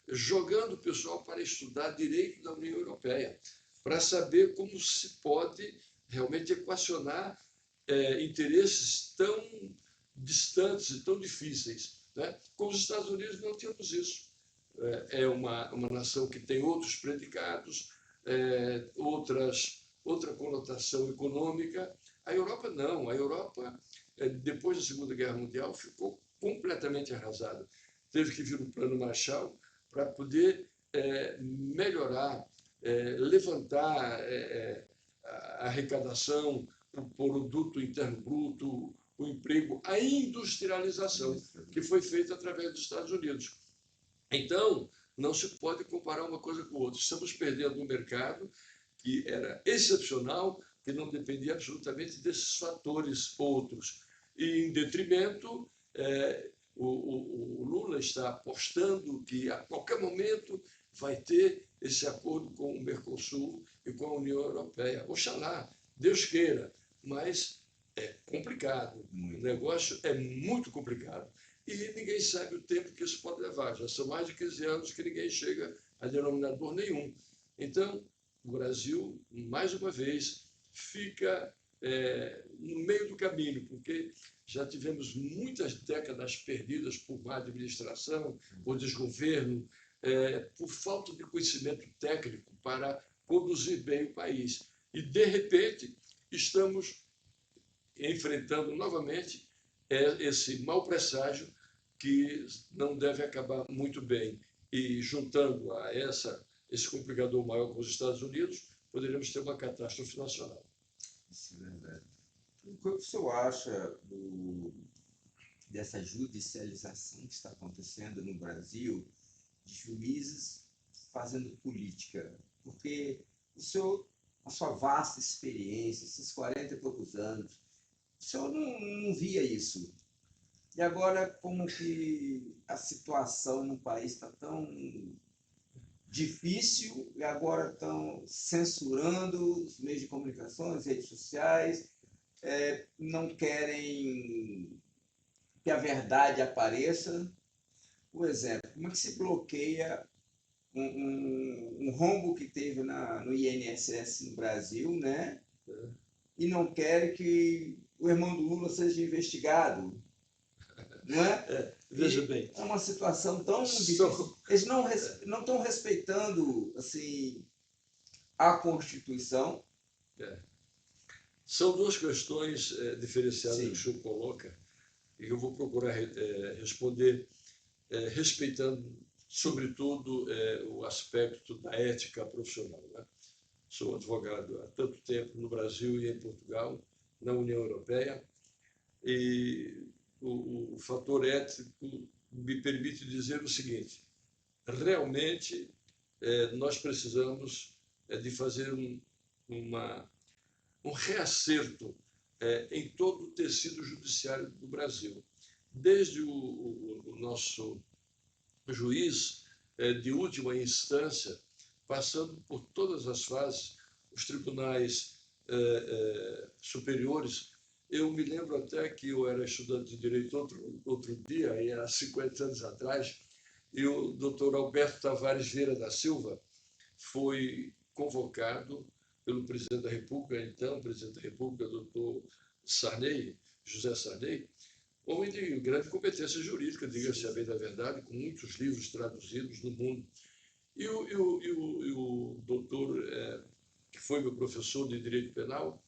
jogando o pessoal para estudar Direito da União Europeia, para saber como se pode realmente equacionar interesses tão distantes e tão difíceis. Né? Com os Estados Unidos não tínhamos isso. É uma nação que tem outros predicados, outra conotação econômica. A Europa não. A Europa, depois da Segunda Guerra Mundial, ficou completamente arrasada. Teve que vir o Plano Marshall para poder melhorar, levantar a arrecadação, o produto interno bruto, o emprego, a industrialização, que foi feita através dos Estados Unidos. Então, não se pode comparar uma coisa com outra. Estamos perdendo um mercado que era excepcional, que não dependia absolutamente desses fatores outros. E, em detrimento, o Lula está apostando que, a qualquer momento, vai ter esse acordo com o Mercosul e com a União Europeia. Oxalá, Deus queira, mas é complicado. O negócio é muito complicado. E ninguém sabe o tempo que isso pode levar. Já são mais de 15 anos que ninguém chega a denominador nenhum. Então, o Brasil, mais uma vez, fica no meio do caminho, porque já tivemos muitas décadas perdidas por má administração, por desgoverno, por falta de conhecimento técnico para conduzir bem o país. E, de repente, estamos enfrentando novamente esse mau presságio que não deve acabar muito bem. E, juntando a esse complicador maior com os Estados Unidos, poderíamos ter uma catástrofe nacional. Isso é verdade. O que o senhor acha dessa judicialização que está acontecendo no Brasil, de juízes fazendo política? Porque o senhor, a sua vasta experiência, esses 40 e poucos anos, o senhor não via isso. E agora, como que a situação no país está tão difícil e agora estão censurando os meios de comunicação, as redes sociais, não querem que a verdade apareça. Por exemplo, como é que se bloqueia um rombo que teve no INSS no Brasil, né? E não querem que o irmão do Lula seja investigado? Não é? Veja bem. É uma situação tão difícil. Eles não estão respeitando assim, a Constituição. São duas questões diferenciadas Sim. que o senhor coloca, e eu vou procurar responder respeitando, sobretudo, o aspecto da ética profissional. Né? Sou advogado há tanto tempo no Brasil e em Portugal, na União Europeia, e o fator ético me permite dizer o seguinte: realmente nós precisamos de fazer um reacerto em todo o tecido judiciário do Brasil, desde o nosso juiz de última instância, passando por todas as fases, os tribunais superiores. Eu me lembro até que eu era estudante de Direito outro dia, aí há 50 anos atrás, e o doutor Alberto Tavares Vieira da Silva foi convocado pelo presidente da República, então presidente da República, doutor Sarney, José Sarney, homem de grande competência jurídica, diga-se a bem da verdade, com muitos livros traduzidos no mundo. E o doutor, que foi meu professor de Direito Penal,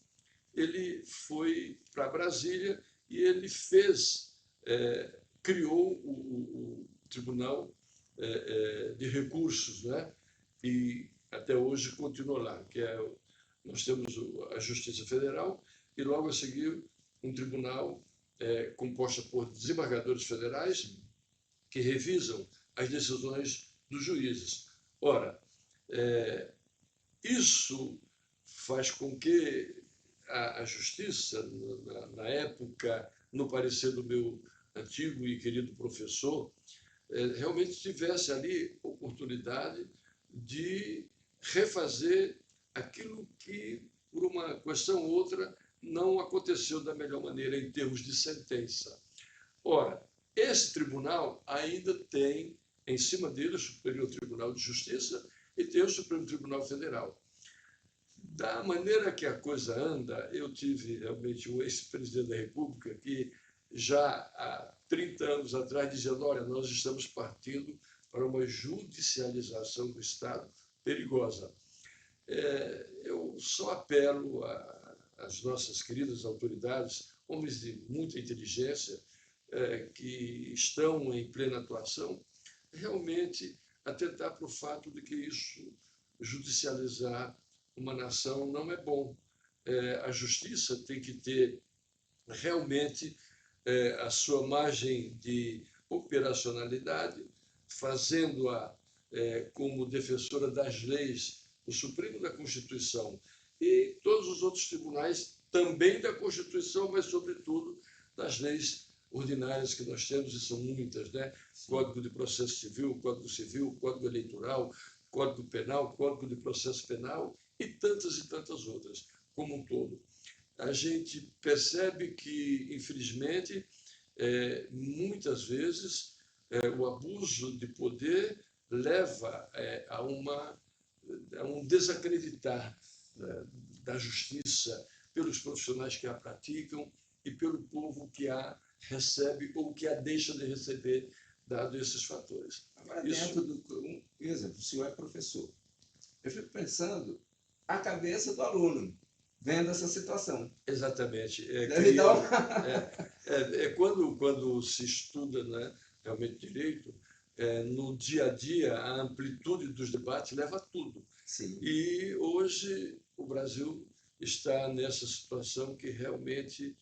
ele foi para Brasília e ele criou o Tribunal de Recursos, né? E até hoje continua lá, que nós temos a Justiça Federal e logo a seguir um tribunal composto por desembargadores federais que revisam as decisões dos juízes. Ora, Isso faz com que a justiça, na época, no parecer do meu antigo e querido professor, realmente tivesse ali oportunidade de refazer aquilo que, por uma questão ou outra, não aconteceu da melhor maneira em termos de sentença. Ora, esse tribunal ainda tem, em cima dele, o Superior Tribunal de Justiça e tem o Supremo Tribunal Federal. Da maneira que a coisa anda, eu tive realmente um ex-presidente da República que já há 30 anos atrás dizendo: olha, nós estamos partindo para uma judicialização do Estado perigosa. Eu só apelo às nossas queridas autoridades, homens de muita inteligência, que estão em plena atuação, realmente atentar para o fato de que isso, judicializar uma nação, não é bom. A justiça tem que ter realmente a sua margem de operacionalidade, fazendo-a como defensora das leis, o Supremo da Constituição e todos os outros tribunais também da Constituição, mas, sobretudo, das leis ordinárias que nós temos, e são muitas, né? Código de Processo Civil, Código Eleitoral, Código Penal, Código de Processo Penal e tantas outras, como um todo. A gente percebe que, infelizmente, muitas vezes, o abuso de poder leva a um desacreditar da justiça pelos profissionais que a praticam e pelo povo que a recebe ou que a deixa de receber, dado esses fatores. Agora, dentro do... Um exemplo, o senhor é professor. Eu fico pensando a cabeça do aluno vendo essa situação. Exatamente. Deve dar uma... Quando se estuda, né, realmente direito, no dia a dia, a amplitude dos debates leva a tudo. Sim. E hoje o Brasil está nessa situação que realmente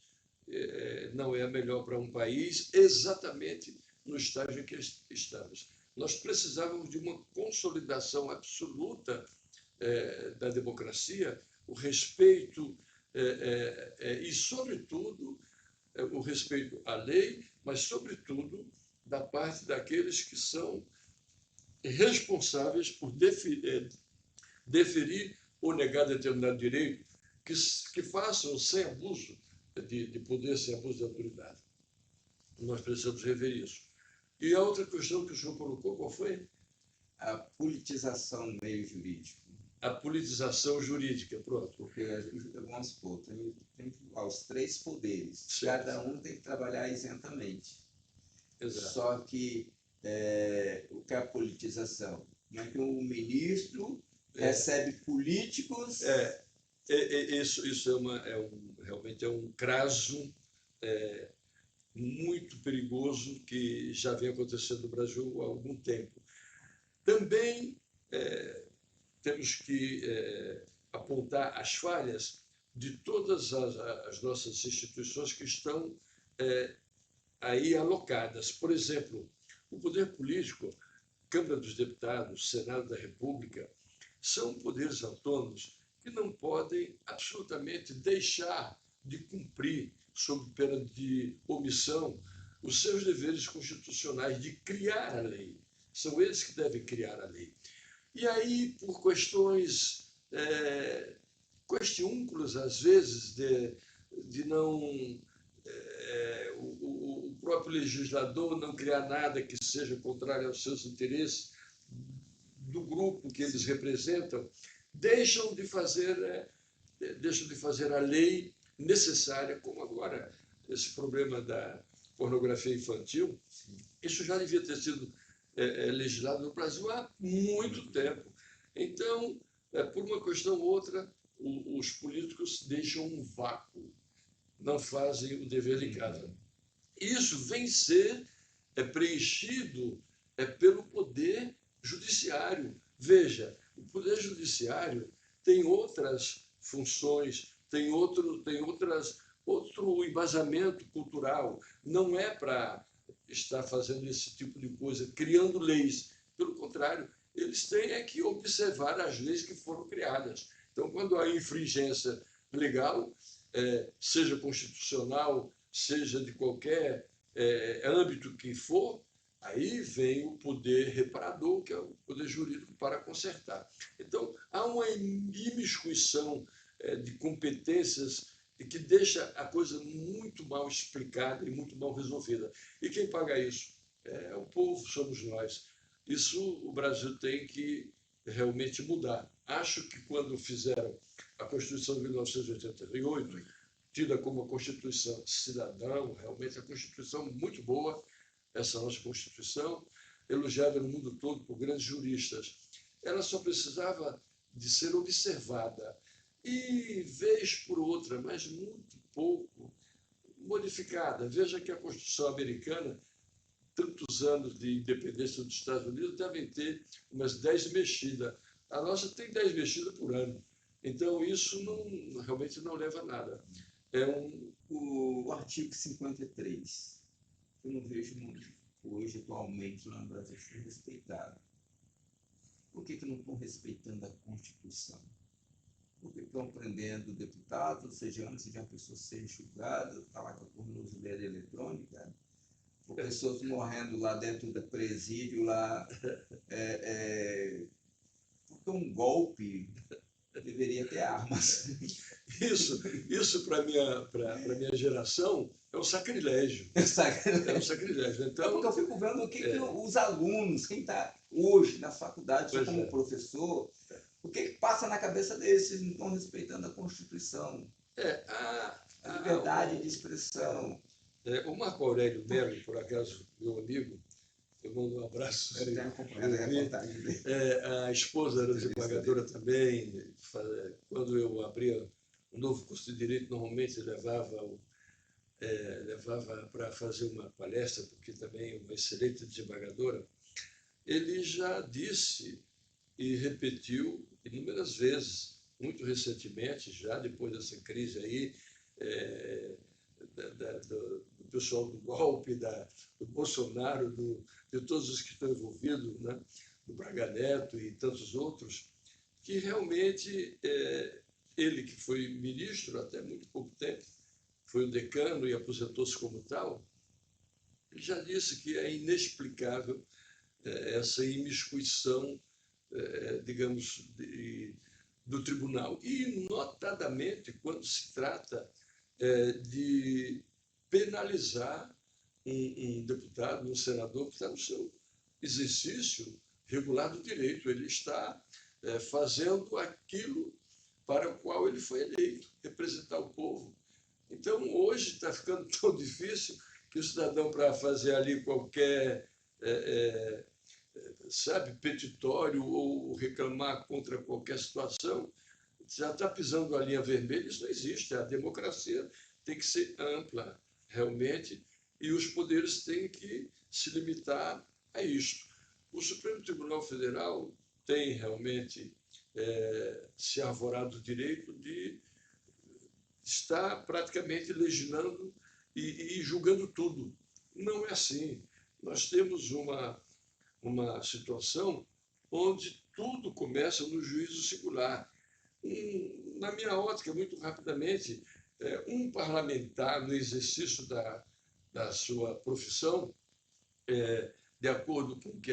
não é a melhor para um país, exatamente no estágio em que estamos. Nós precisávamos de uma consolidação absoluta da democracia, o respeito e, sobretudo, o respeito à lei, mas, sobretudo, da parte daqueles que são responsáveis por deferir ou negar determinado direito, que façam sem abuso de poder, sem abuso de autoridade. Nós precisamos rever isso. E a outra questão que o senhor colocou, qual foi? A politização no meio jurídico. A politização jurídica, pronto. Porque, vamos supor, tem os 3 poderes. Certo. Cada um tem que trabalhar isentamente. Exato. Só que o que é a politização? Como é que o ministro recebe políticos... Isso realmente é um caso muito perigoso que já vem acontecendo no Brasil há algum tempo. Também temos que apontar as falhas de todas as nossas instituições que estão aí alocadas. Por exemplo, o poder político, Câmara dos Deputados, Senado da República, são poderes autônomos que não podem absolutamente deixar de cumprir, sob pena de omissão, os seus deveres constitucionais de criar a lei. São eles que devem criar a lei. E aí, por questões questiúnculas, às vezes, de não... o próprio legislador não criar nada que seja contrário aos seus interesses do grupo que eles representam, deixam de fazer a lei necessária, como agora esse problema da pornografia infantil. Isso já devia ter sido legislado no Brasil há muito tempo. Então, por uma questão ou outra, os políticos deixam um vácuo, não fazem o dever de casa. Isso vem ser preenchido pelo poder judiciário. Veja, o poder judiciário tem outras funções, tem outro embasamento cultural. Não é para estar fazendo esse tipo de coisa, criando leis. Pelo contrário, eles têm é que observar as leis que foram criadas. Então, quando há infringência legal, seja constitucional, seja de qualquer âmbito que for, aí vem o poder reparador, que é o poder jurídico, para consertar. Então, há uma imiscuição de competências e que deixa a coisa muito mal explicada e muito mal resolvida. E quem paga isso? É o povo, somos nós. Isso o Brasil tem que realmente mudar. Acho que quando fizeram a Constituição de 1988, tida como a Constituição cidadã, realmente a Constituição muito boa, essa nossa Constituição, elogiada no mundo todo por grandes juristas, ela só precisava de ser observada e, vez por outra, mas muito pouco, modificada. Veja que a Constituição americana, tantos anos de independência dos Estados Unidos, devem ter umas 10 mexidas. A nossa tem 10 mexidas por ano. Então, isso realmente não leva a nada. O artigo 53, eu não vejo muito hoje, atualmente, lá no Brasil, ser respeitado. Por que não estão respeitando a Constituição? Porque estão prendendo deputados, ou seja, antes de uma pessoa ser julgada, está lá com a tornozeleira eletrônica, ou pessoas morrendo lá dentro do presídio, lá, porque um golpe deveria ter armas. Isso para a minha geração, é um sacrilégio. É sacrilégio. É um sacrilégio. Então, porque eu fico vendo o que os alunos, quem está hoje na faculdade, só como professor, o que passa na cabeça deles, eles não estão respeitando a Constituição. A liberdade de expressão. O Marco Aurélio Melo, por acaso, meu amigo, eu mando um abraço. Eu tenho acompanhado a reportagem dele. A esposa era desembargadora também. Quando eu abria um novo curso de Direito, normalmente levava para fazer uma palestra, porque também é uma excelente desembargadora. Ele já disse e repetiu inúmeras vezes, muito recentemente, já depois dessa crise aí, do pessoal do golpe, do Bolsonaro, de todos os que estão envolvidos, né? Do Braga Neto e tantos outros, que realmente ele, que foi ministro até muito pouco tempo, foi o decano e aposentou-se como tal, ele já disse que é inexplicável essa imiscuição, digamos, do tribunal. E, notadamente, quando se trata de penalizar um deputado, um senador que está no seu exercício regular do direito. Ele está fazendo aquilo para o qual ele foi eleito, representar o povo. Então, hoje está ficando tão difícil que o cidadão, para fazer ali qualquer, petitório ou reclamar contra qualquer situação, já está pisando a linha vermelha. Isso não existe. A democracia tem que ser ampla, realmente, e os poderes têm que se limitar a isto. O Supremo Tribunal Federal tem realmente se arvorado o direito de estar praticamente legislando e julgando tudo. Não é assim. Nós temos uma situação onde tudo começa no juízo singular. Na minha ótica, muito rapidamente, um parlamentar no exercício da sua profissão, de acordo com o que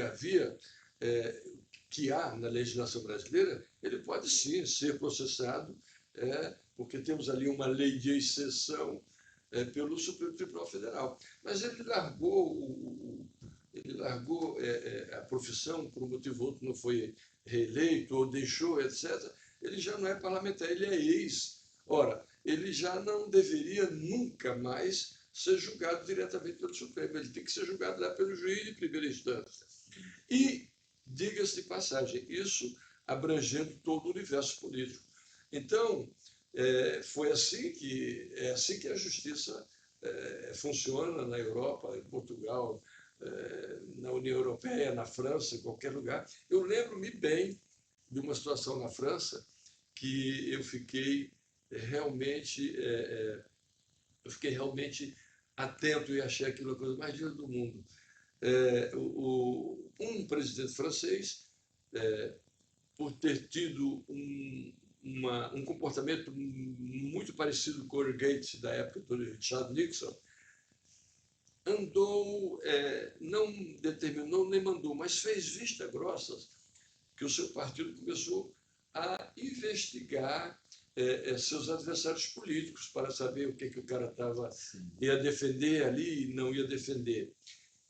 que há na legislação brasileira, ele pode sim ser processado, porque temos ali uma lei de exceção pelo Supremo Tribunal Federal. Mas ele largou a profissão por um motivo ou outro, não foi reeleito ou deixou, etc. Ele já não é parlamentar, ele é ex. Ora, ele já não deveria nunca mais ser julgado diretamente pelo Supremo. Ele tem que ser julgado lá pelo juiz de primeira instância. E, diga-se de passagem, isso abrangendo todo o universo político. Então, é assim que a justiça funciona na Europa, em Portugal, na União Europeia, na França, em qualquer lugar. Eu lembro-me bem de uma situação na França que eu fiquei realmente atento e achei aquilo a coisa mais linda do mundo. Um presidente francês por ter tido um comportamento muito parecido com o Gates da época do Richard Nixon, andou, não determinou nem mandou, mas fez vista grossa que o seu partido começou a investigar seus adversários políticos para saber o que o cara ia defender ali e não ia defender.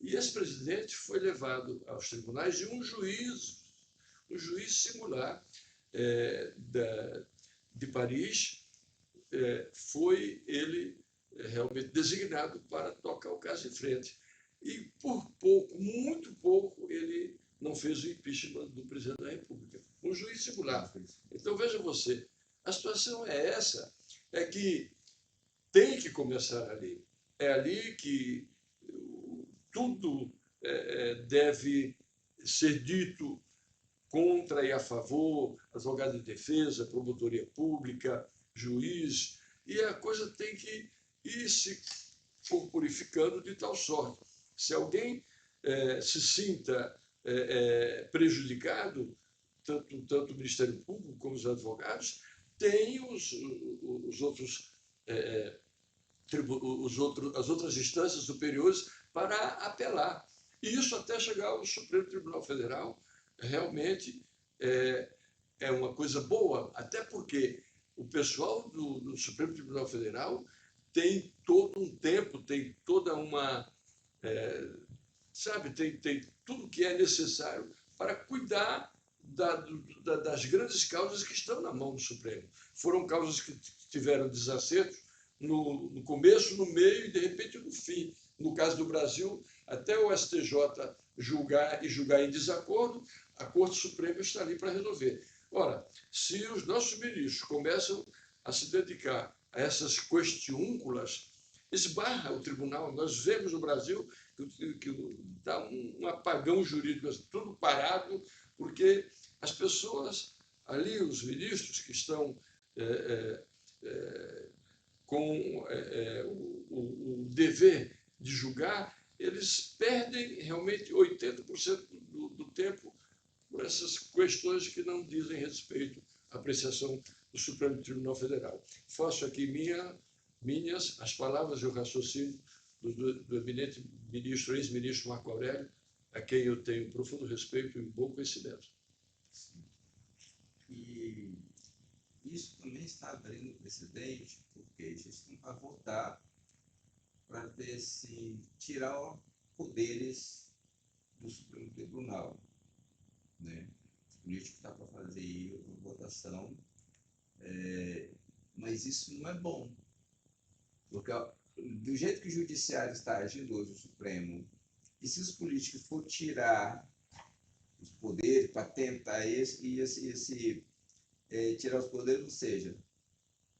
E esse presidente foi levado aos tribunais de um juiz singular de Paris. Foi ele realmente designado para tocar o caso em frente. E por pouco, muito pouco, ele não fez o impeachment do presidente da República. Um juiz singular. Então, veja você, a situação é essa, é que tem que começar ali. É ali que tudo deve ser dito contra e a favor, advogado de defesa, promotoria pública, juiz, e a coisa tem que ir se purificando de tal sorte. Se alguém se sinta prejudicado, tanto o Ministério Público como os advogados, tem as outras instâncias superiores para apelar. E isso até chegar ao Supremo Tribunal Federal, realmente é uma coisa boa, até porque o pessoal do Supremo Tribunal Federal tem todo um tempo, tem toda uma... tem tudo que é necessário para cuidar das grandes causas que estão na mão do Supremo. Foram causas que tiveram desacertos no começo, no meio e, de repente, no fim. No caso do Brasil, até o STJ julgar em desacordo, a Corte Suprema está ali para resolver. Ora, se os nossos ministros começam a se dedicar a essas questiúnculas, esbarra o tribunal. Nós vemos no Brasil que dá um apagão jurídico, tudo parado, porque as pessoas ali, os ministros que estão com o dever de julgar, eles perdem realmente 80% do tempo por essas questões que não dizem respeito à apreciação do Supremo Tribunal Federal. Faço aqui minhas as palavras e o raciocínio do eminente ministro, ex-ministro Marco Aurélio, a quem eu tenho profundo respeito e um bom conhecimento. Sim. E isso também está abrindo precedente, porque eles estão para votar para ver se tirar poderes do Supremo Tribunal, né? Os políticos estão para fazer uma votação, mas isso não é bom, porque do jeito que o Judiciário está agindo hoje, o Supremo, e se os políticos for tirar os poderes para tentar tirar os poderes, ou seja,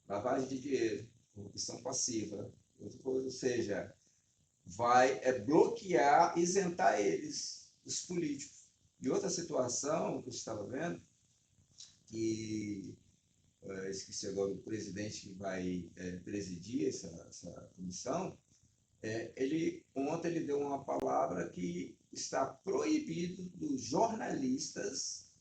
lavagem de dinheiro, corrupção passiva, outra coisa, ou seja, vai bloquear, isentar eles, os políticos. E outra situação que eu estava vendo, que esqueci agora o presidente que vai presidir essa comissão, ontem ele deu uma palavra que está proibido dos jornalistas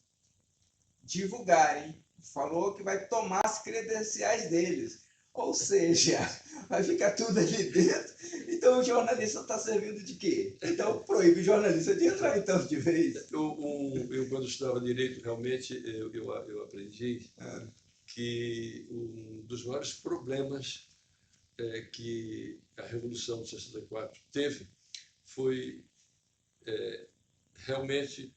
divulgarem. Falou que vai tomar as credenciais deles. Ou seja, vai ficar tudo ali dentro. Então o jornalista está servindo de quê? Então proíbe o jornalista de entrar então de vez. Eu quando estudava direito, realmente, eu aprendi que um dos maiores problemas que a Revolução de 64 teve foi realmente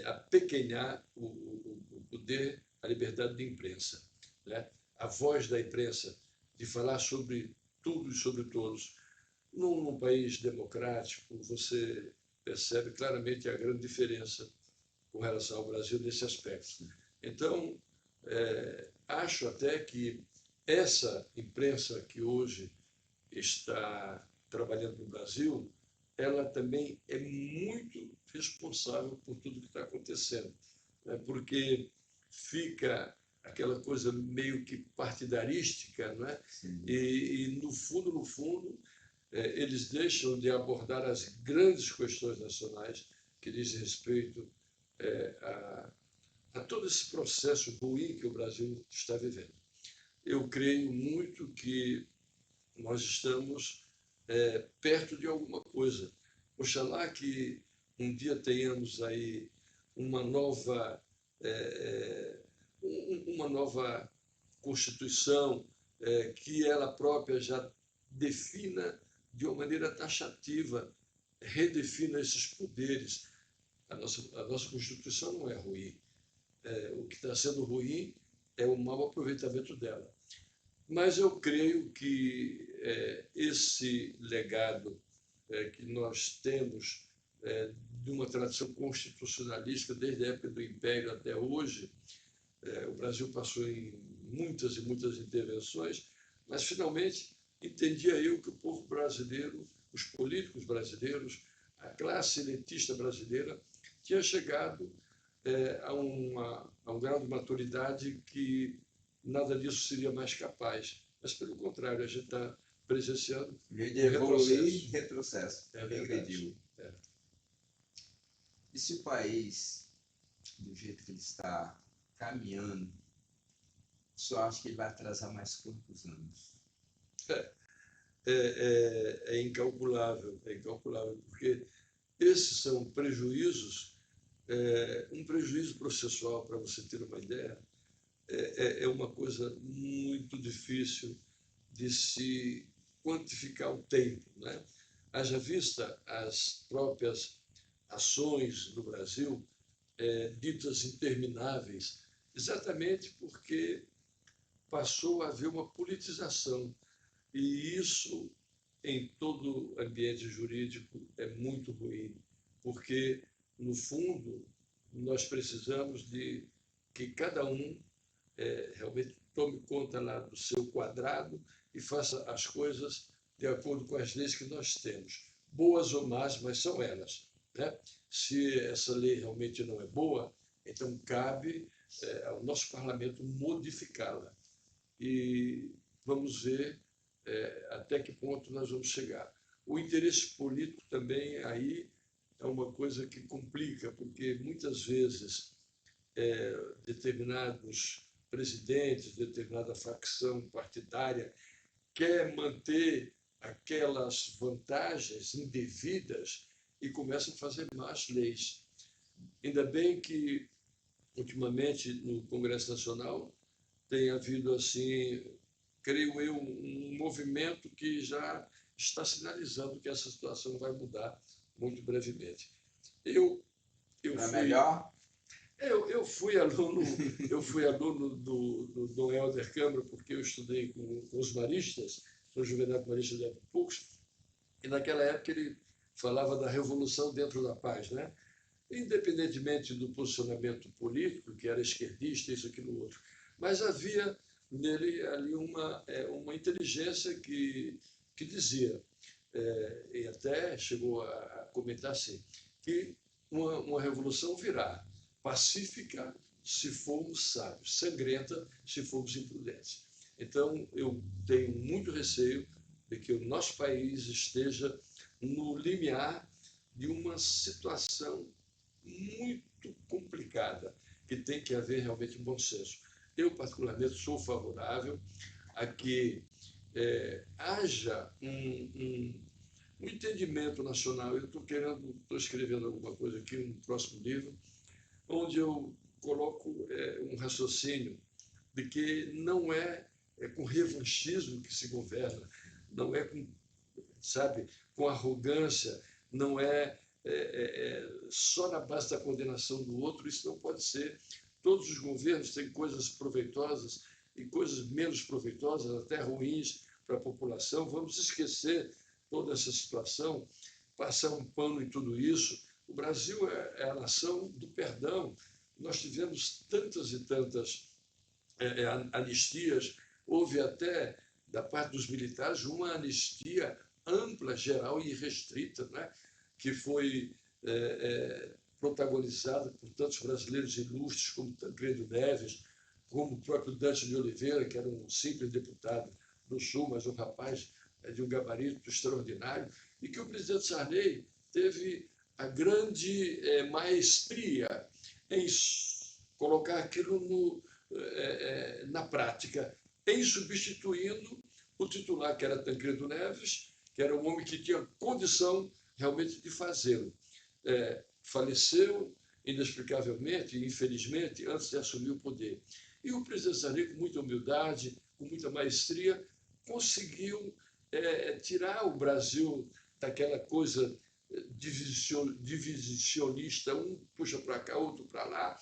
apequenar o poder, a liberdade de imprensa, né? A voz da imprensa de falar sobre tudo e sobre todos. Num país democrático, você percebe claramente a grande diferença com relação ao Brasil nesse aspecto. Então, acho até que essa imprensa que hoje está trabalhando no Brasil, ela também é muito responsável por tudo que está acontecendo, né? Porque fica aquela coisa meio que partidarística, né? E no fundo, eles deixam de abordar as grandes questões nacionais que dizem respeito a todo esse processo ruim que o Brasil está vivendo. Eu creio muito que nós estamos perto de alguma coisa. Oxalá que um dia tenhamos aí uma nova, uma nova Constituição, que ela própria já defina de uma maneira taxativa, redefina esses poderes. A nossa Constituição não é ruim. O que está sendo ruim é o mau aproveitamento dela. Mas eu creio que esse legado que nós temos de uma tradição constitucionalista desde a época do Império até hoje, o Brasil passou em muitas e muitas intervenções, mas finalmente entendia eu que o povo brasileiro, os políticos brasileiros, a classe elitista brasileira tinha chegado a um grau de maturidade que nada disso seria mais capaz. Mas, pelo contrário, a gente está presenciando Em vez de evoluir, retrocesso. retrocesso. É verdade. Regrediu. E se o país, do jeito que ele está caminhando, só acha que ele vai atrasar mais quantos anos? É incalculável, porque esses são prejuízos, um prejuízo processual, para você ter uma ideia, é uma coisa muito difícil de se quantificar o tempo, né? Haja vista as próprias ações no Brasil, ditas intermináveis, exatamente porque passou a haver uma politização. E isso, em todo ambiente jurídico, é muito ruim, porque, no fundo, nós precisamos de que cada um realmente tome conta lá do seu quadrado e faça as coisas de acordo com as leis que nós temos. Boas ou más, mas são elas, né? Se essa lei realmente não é boa, então cabe ao nosso parlamento modificá-la. E vamos ver até que ponto nós vamos chegar. O interesse político também aí é uma coisa que complica, porque muitas vezes determinados presidentes, determinada facção partidária quer manter aquelas vantagens indevidas e começa a fazer más leis. Ainda bem que, ultimamente, no Congresso Nacional, tem havido, assim, creio eu, um movimento que já está sinalizando que essa situação vai mudar muito brevemente. Eu Para fui... melhor? Eu fui aluno do Dom Helder Câmara, porque eu estudei com os maristas, no Juvenal Marista de Poucos, e naquela época ele falava da revolução dentro da paz, né? Independentemente do posicionamento político, que era esquerdista, isso, aquilo, outro. Mas havia nele ali uma inteligência que dizia, e até chegou a comentar assim, que uma revolução virá pacífica se formos sábios, sangrenta se formos imprudentes. Então, eu tenho muito receio de que o nosso país esteja no limiar de uma situação muito complicada, que tem que haver realmente um bom senso. Eu, particularmente, sou favorável a que haja um entendimento nacional. Eu estou escrevendo alguma coisa aqui, um próximo livro, onde eu coloco um raciocínio de que não é com revanchismo que se governa, não é com arrogância, não é só na base da condenação do outro. Isso não pode ser. Todos os governos têm coisas proveitosas e coisas menos proveitosas, até ruins para a população. Vamos esquecer toda essa situação, passar um pano em tudo isso. O Brasil é a nação do perdão. Nós tivemos tantas e tantas anistias. Houve até, da parte dos militares, uma anistia ampla, geral e restrita, né? Que foi protagonizada por tantos brasileiros ilustres como Tancredo Neves, como o próprio Dante de Oliveira, que era um simples deputado do Sul, mas um rapaz de um gabarito extraordinário, e que o presidente Sarney teve a grande maestria em colocar aquilo na prática, em substituindo o titular, que era Tancredo Neves, que era um homem que tinha condição realmente de fazê-lo. Faleceu inexplicavelmente, infelizmente, antes de assumir o poder. E o presidente Sarney, com muita humildade, com muita maestria, conseguiu tirar o Brasil daquela coisa divisionista, um puxa para cá, outro para lá,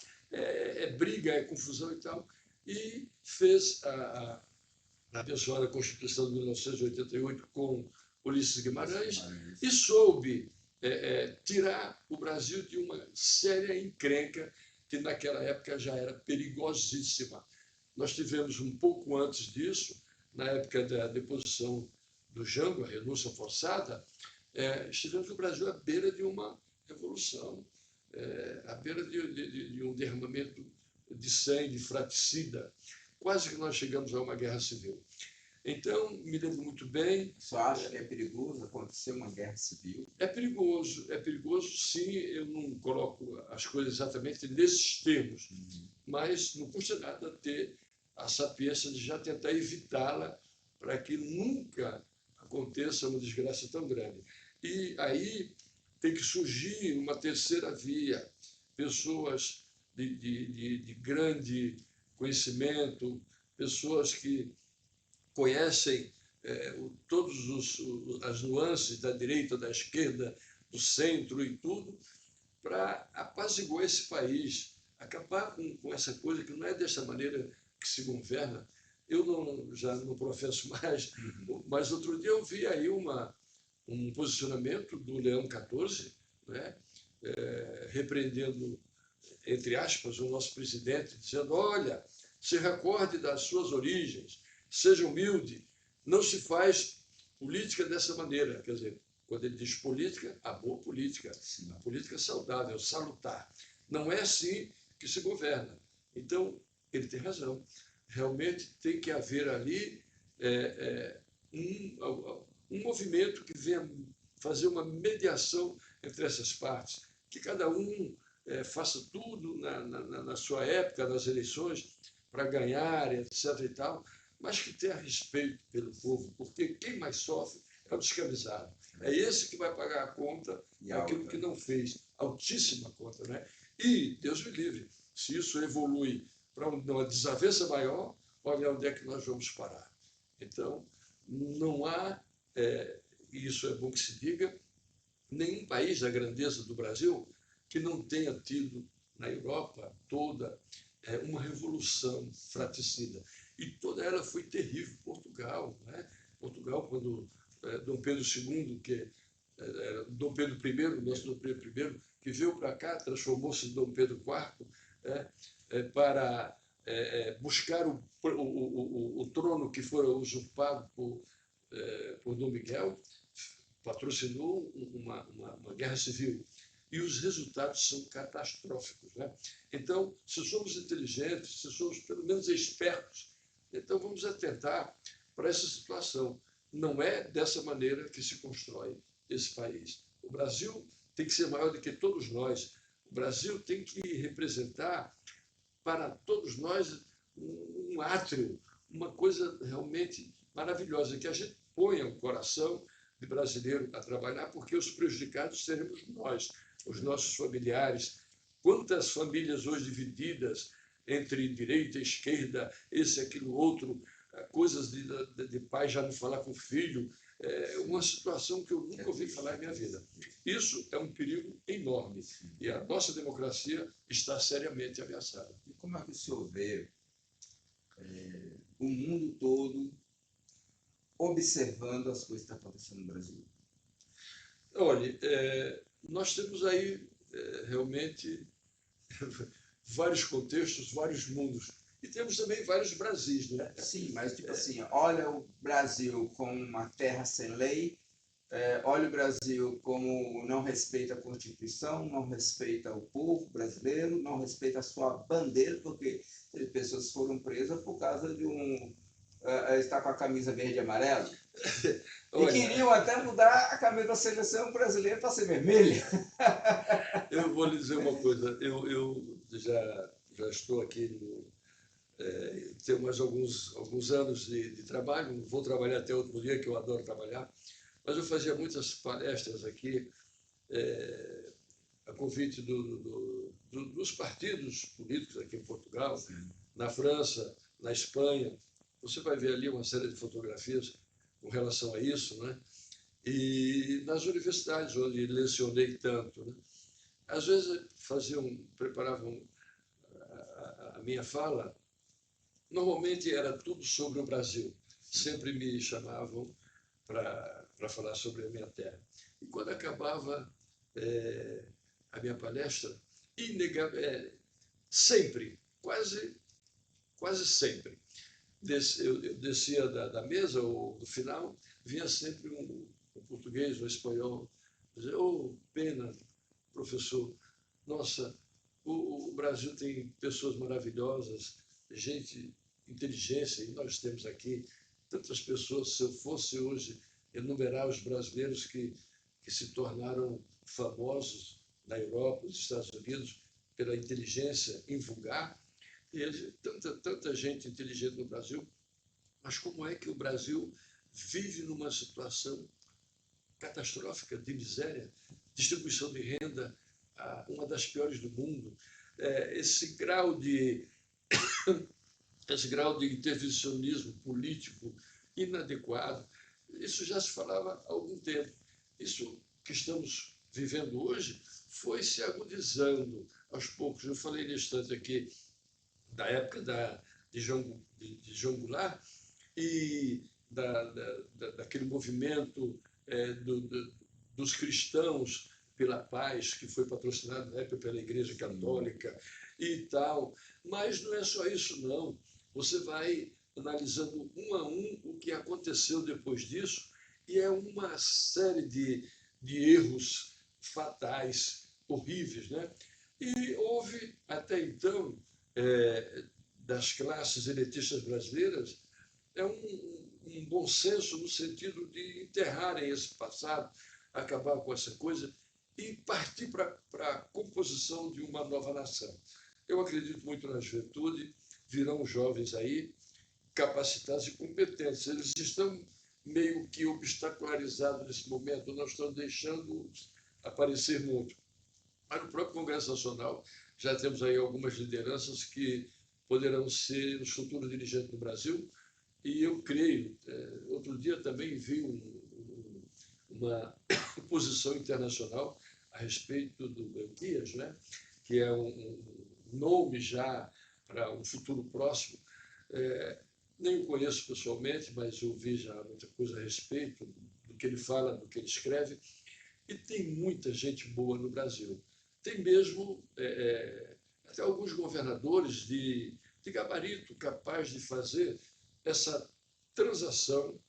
briga, é confusão e tal, e fez a abençoada Constituição de 1988 com Ulisses Guimarães e soube tirar o Brasil de uma séria encrenca que naquela época já era perigosíssima. Nós tivemos um pouco antes disso, na época da deposição do Jango, a renúncia forçada, estivemos no Brasil à beira de uma revolução, à beira de um derramamento de sangue fratricida. Quase que nós chegamos a uma guerra civil. Então, me lembro muito bem... Você acha que é perigoso acontecer uma guerra civil? É perigoso sim, eu não coloco as coisas exatamente nesses termos, mas não custa nada ter a sapiência de já tentar evitá-la para que nunca aconteça uma desgraça tão grande. E aí tem que surgir uma terceira via, pessoas de grande conhecimento, pessoas que conhecem todas as nuances da direita, da esquerda, do centro e tudo, para apaziguar esse país, acabar com essa coisa que não é dessa maneira que se governa. Eu já não professo mais, mas outro dia eu vi aí um posicionamento do Leão 14, né, repreendendo, entre aspas, o nosso presidente, dizendo: olha, se recorde das suas origens, seja humilde, não se faz política dessa maneira. Quer dizer, quando ele diz política, a boa política, a política saudável, salutar. Não é assim que se governa. Então, ele tem razão. Realmente tem que haver ali um movimento que venha fazer uma mediação entre essas partes, que cada um faça tudo na sua época, nas eleições, para ganhar, etc. e tal, mas que tenha respeito pelo povo, porque quem mais sofre é o descamisado. É esse que vai pagar a conta daquilo que não fez. Altíssima conta, né? E, Deus me livre, se isso evolui para uma desavença maior, olha onde é que nós vamos parar. Então, não há, e isso é bom que se diga, nenhum país da grandeza do Brasil que não tenha tido, na Europa toda, uma revolução fratricida. E toda ela foi terrível. Portugal, né? Portugal, quando Dom Pedro II, Dom Pedro I, nosso Dom Pedro I, que veio para cá, transformou-se em Dom Pedro IV, para buscar o trono que fora usurpado por Dom Miguel, patrocinou uma guerra civil. E os resultados são catastróficos, né? Então, se somos inteligentes, se somos pelo menos espertos, então vamos atentar para essa situação. Não é dessa maneira que se constrói esse país. O Brasil tem que ser maior do que todos nós. O Brasil tem que representar para todos nós um átrio, uma coisa realmente maravilhosa, que a gente ponha o coração de brasileiro a trabalhar, porque os prejudicados seremos nós, os nossos familiares. Quantas famílias hoje divididas entre direita e esquerda, esse, aquilo, outro, coisas de pai já não falar com o filho, uma situação que eu nunca ouvi falar em minha vida. Isso é um perigo enorme e a nossa democracia está seriamente ameaçada. E como é que o senhor vê o mundo todo observando as coisas que estão acontecendo no Brasil? Olha, nós temos aí realmente vários contextos, vários mundos. E temos também vários Brasis, né? Sim, mas tipo assim, olha o Brasil como uma terra sem lei, olha o Brasil como não respeita a Constituição, não respeita o povo brasileiro, não respeita a sua bandeira, porque pessoas foram presas por causa de estar com a camisa verde e amarela. E queriam até mudar a camisa da seleção brasileira para ser vermelha. Eu vou lhe dizer uma coisa, eu já já estou aqui tenho mais alguns anos de trabalho, vou trabalhar até outro dia, que eu adoro trabalhar, mas eu fazia muitas palestras aqui, a convite dos partidos políticos aqui em Portugal, Sim. na França, na Espanha. Você vai ver ali uma série de fotografias com relação a isso, né? E nas universidades, onde lecionei tanto, né? Às vezes preparavam a minha fala, normalmente era tudo sobre o Brasil. Sempre me chamavam para falar sobre a minha terra. E quando acabava a minha palestra, sempre, quase sempre, eu descia da mesa ou do final, vinha sempre um português, um espanhol, dizer: "Oh, pena, professor, nossa, o Brasil tem pessoas maravilhosas, gente, inteligência, e nós temos aqui tantas pessoas. Se eu fosse hoje enumerar os brasileiros que se tornaram famosos na Europa, nos Estados Unidos, pela inteligência em vulgar, e tanta gente inteligente no Brasil, mas como é que o Brasil vive numa situação catastrófica de miséria, distribuição de renda, uma das piores do mundo, esse grau de intervencionismo político inadequado. Isso já se falava há algum tempo. Isso que estamos vivendo hoje foi se agudizando aos poucos. Eu falei nesse instante aqui da época de João Goulart e daquele movimento dos cristãos pela paz, que foi patrocinado na época pela Igreja Católica e tal. Mas não é só isso, não. Você vai analisando um a um o que aconteceu depois disso, e é uma série de erros fatais, horríveis, né? E houve, até então, das classes elitistas brasileiras, um bom senso no sentido de enterrarem esse passado, acabar com essa coisa e partir para a composição de uma nova nação. Eu acredito muito na juventude, virão jovens aí, capacitados e competentes. Eles estão meio que obstacularizados nesse momento, nós estamos deixando aparecer muito. Mas no próprio Congresso Nacional já temos aí algumas lideranças que poderão ser os futuros dirigentes do Brasil, e eu creio, outro dia também vi uma posição internacional a respeito do Belquias, né, que é um nome já para um futuro próximo. Nem o conheço pessoalmente, mas eu vi já muita coisa a respeito do que ele fala, do que ele escreve, e tem muita gente boa no Brasil. Tem mesmo até alguns governadores de gabarito capaz de fazer essa transação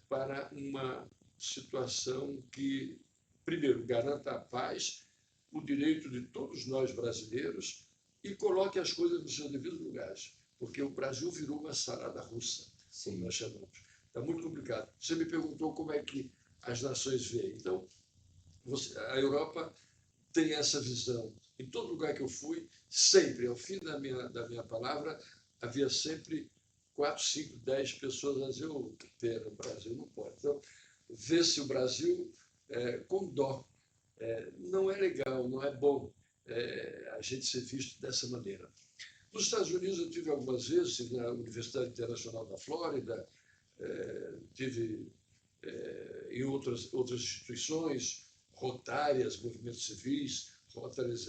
para uma situação que, primeiro, garanta a paz, o direito de todos nós brasileiros, e coloque as coisas nos seus devidos lugares, porque o Brasil virou uma salada russa, como nós chamamos. Está muito complicado. Você me perguntou como é que as nações veem. Então, a Europa tem essa visão. Em todo lugar que eu fui, sempre, ao fim da minha palavra, havia sempre 4, 5, 10 pessoas a dizer: "Oh, que pena, o Brasil não pode". Então, vê-se o Brasil com dó. Não é legal, não é bom a gente ser visto dessa maneira. Nos Estados Unidos, eu tive algumas vezes, na Universidade Internacional da Flórida, tive em outras instituições, rotárias, movimentos civis, rotárias,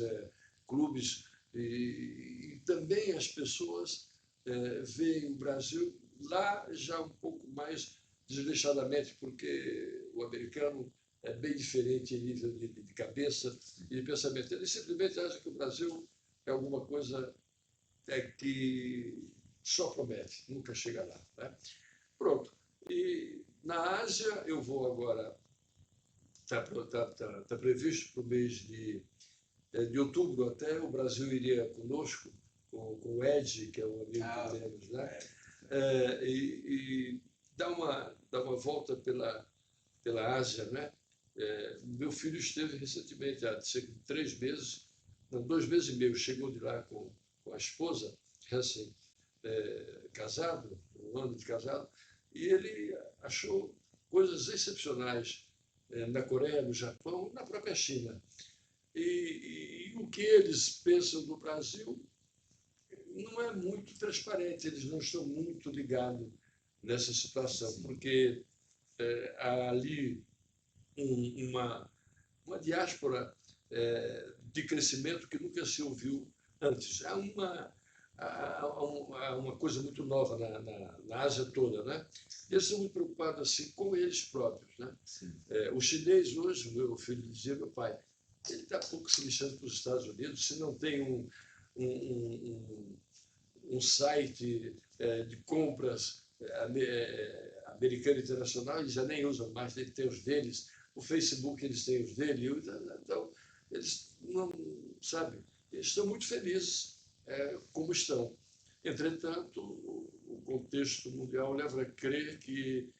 clubes, e também as pessoas veem o Brasil lá já um pouco mais desleixadamente, porque o americano é bem diferente em nível de cabeça e de pensamento. Ele simplesmente acha que o Brasil é alguma coisa que só promete, nunca chega lá, né? Pronto. E na Ásia, eu vou agora, está previsto para o mês de outubro até, o Brasil iria conosco, com o Ed, que é um amigo que temos, né? E dar uma volta pela Ásia, né? Meu filho esteve recentemente, há 3 meses, não, 2 meses e meio, chegou de lá com a esposa, recém-casado, um ano de casado, e ele achou coisas excepcionais na Coreia, no Japão, na própria China. E o que eles pensam do Brasil não é muito transparente, eles não estão muito ligados nessa situação, porque há ali uma diáspora de crescimento que nunca se ouviu antes. Há uma coisa muito nova na Ásia toda, né? Eles são muito preocupados assim com eles próprios, né? O chinês hoje, o meu filho dizia, meu pai, ele está pouco se lixando para os Estados Unidos, se não tem um site de compras americano internacional, eles já nem usam mais, ele tem os deles, o Facebook eles têm os deles, então eles não, sabe, eles estão muito felizes como estão. Entretanto, o contexto mundial leva a crer que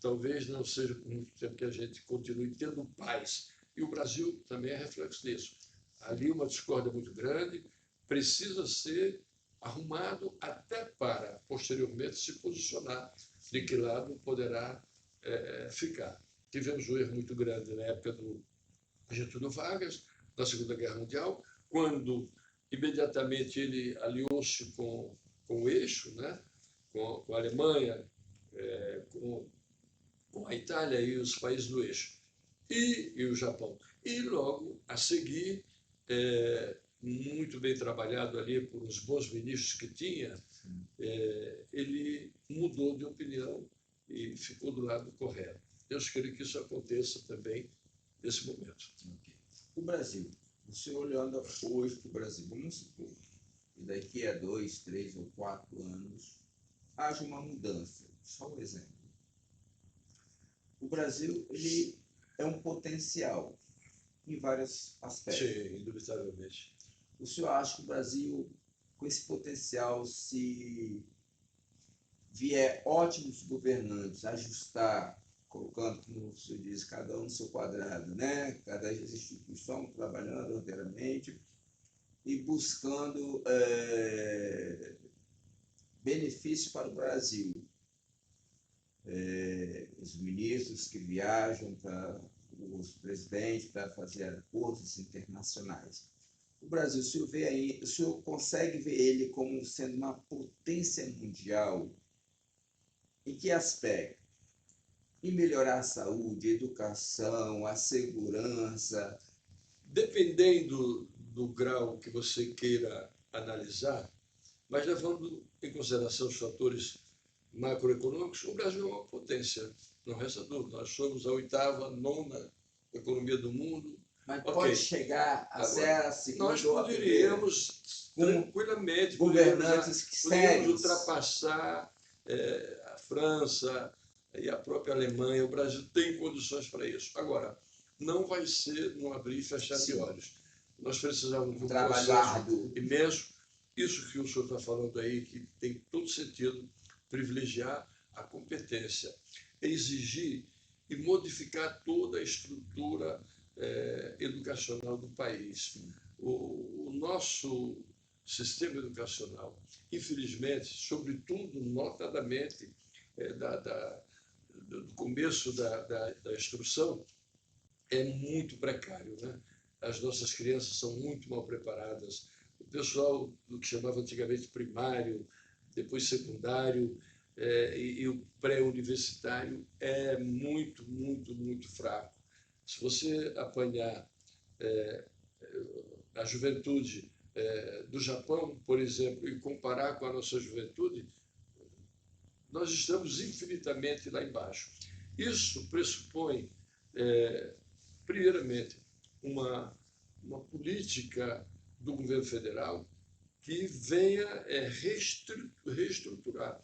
talvez não seja por muito tempo que a gente continue tendo paz. E o Brasil também é reflexo disso. Ali uma discórdia muito grande, precisa ser arrumado até para, posteriormente, se posicionar de que lado poderá ficar. Tivemos um erro muito grande na época do Getúlio Vargas, na Segunda Guerra Mundial, quando imediatamente ele aliou-se com o eixo, né? com a Alemanha, com a Itália e os países do eixo, e o Japão. E logo a seguir, muito bem trabalhado ali por uns bons ministros que tinha, ele mudou de opinião e ficou do lado correto. Deus queira que isso aconteça também nesse momento. Okay. O Brasil, você olhando hoje para o Brasil, vamos supor que daqui a 2, 3 ou 4 anos haja uma mudança. Só um exemplo. O Brasil ele é um potencial em vários aspectos. Sim, indubitavelmente. O senhor acha que o Brasil, com esse potencial, se vier ótimos governantes, ajustar, colocando, como o senhor diz, cada um no seu quadrado, né? Cada instituição trabalhando inteiramente e buscando benefício para o Brasil. Os ministros que viajam para os presidentes para fazer acordos internacionais. O Brasil, o senhor consegue ver ele como sendo uma potência mundial? Em que aspecto? Em melhorar a saúde, a educação, a segurança? Dependendo do grau que você queira analisar, mas levando em consideração os fatores macroeconômicos, o Brasil é uma potência, não resta dúvida. Nós somos a 8ª, 9ª economia do mundo. Mas pode chegar a ser a segunda. Nós poderíamos tranquilamente governantes poderíamos ultrapassar a França e a própria Alemanha. O Brasil tem condições para isso. Agora, não vai ser no abrir e fechar de olhos. Nós precisamos de um processo imenso. Isso que o senhor está falando aí, que tem todo sentido, privilegiar a competência, exigir e modificar toda a estrutura educacional do país. O nosso sistema educacional, infelizmente, sobretudo, notadamente, do começo da instrução, é muito precário, né? As nossas crianças são muito mal preparadas. O pessoal do que chamava antigamente primário, depois secundário e o pré-universitário é muito, muito, muito fraco. Se você apanhar a juventude do Japão, por exemplo, e comparar com a nossa juventude, nós estamos infinitamente lá embaixo. Isso pressupõe, primeiramente, uma política do governo federal que venha reestruturar.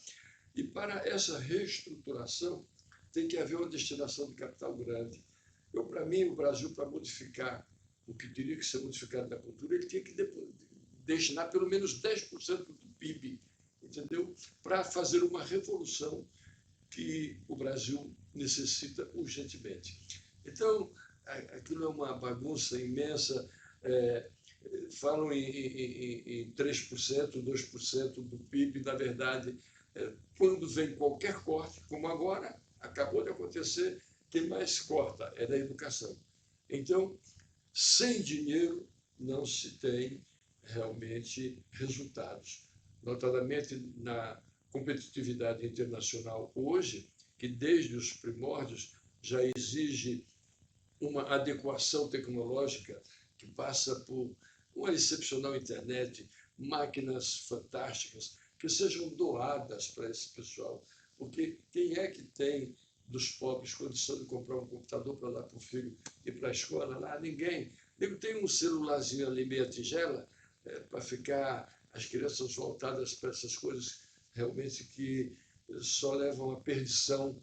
E para essa reestruturação tem que haver uma destinação de capital grande. Para mim, o Brasil, para modificar o que teria que ser modificado na cultura, ele tinha que destinar pelo menos 10% do PIB, entendeu? Para fazer uma revolução que o Brasil necessita urgentemente. Então, aquilo é uma bagunça imensa. falam em 3%, 2% do PIB. Na verdade, quando vem qualquer corte, como agora acabou de acontecer, quem mais corta é da educação. Então, sem dinheiro não se tem realmente resultados. Notadamente na competitividade internacional hoje, que desde os primórdios já exige uma adequação tecnológica que passa por uma excepcional internet, máquinas fantásticas que sejam doadas para esse pessoal. Porque quem é que tem dos pobres condição de comprar um computador para dar para o filho ir para a escola? Lá, ninguém. Tem um celularzinho ali, meia tigela, para ficar as crianças voltadas para essas coisas realmente que só levam à perdição.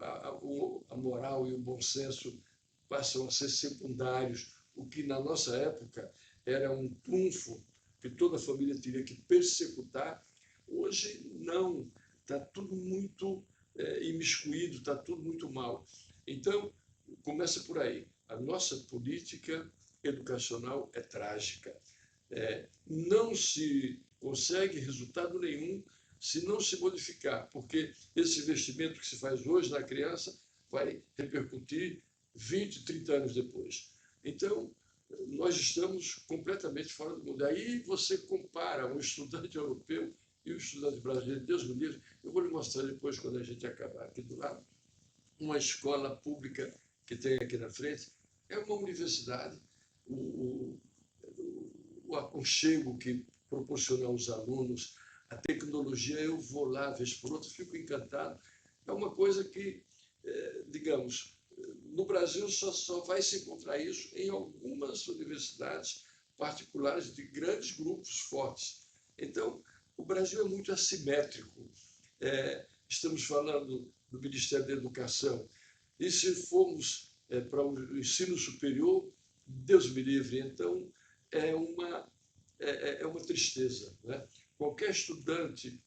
A moral e o bom senso passam a ser secundários, o que na nossa época era um trunfo que toda a família teria que persecutar. Hoje não, está tudo muito imiscuído, está tudo muito mal. Então, começa por aí. A nossa política educacional é trágica. Não se consegue resultado nenhum se não se modificar, porque esse investimento que se faz hoje na criança vai repercutir 20, 30 anos depois. Então, nós estamos completamente fora do mundo. Aí você compara um estudante europeu e um estudante brasileiro, Deus me livre, eu vou lhe mostrar depois, quando a gente acabar aqui do lado, uma escola pública que tem aqui na frente, é uma universidade. O aconchego que proporciona aos alunos, a tecnologia, eu vou lá, vez por outra, fico encantado. É uma coisa que, digamos, no Brasil só vai se encontrar isso em algumas universidades particulares de grandes grupos fortes. Então, o Brasil é muito assimétrico. Estamos falando do Ministério da Educação. E se formos para o ensino superior, Deus me livre, então é uma tristeza, né? Qualquer estudante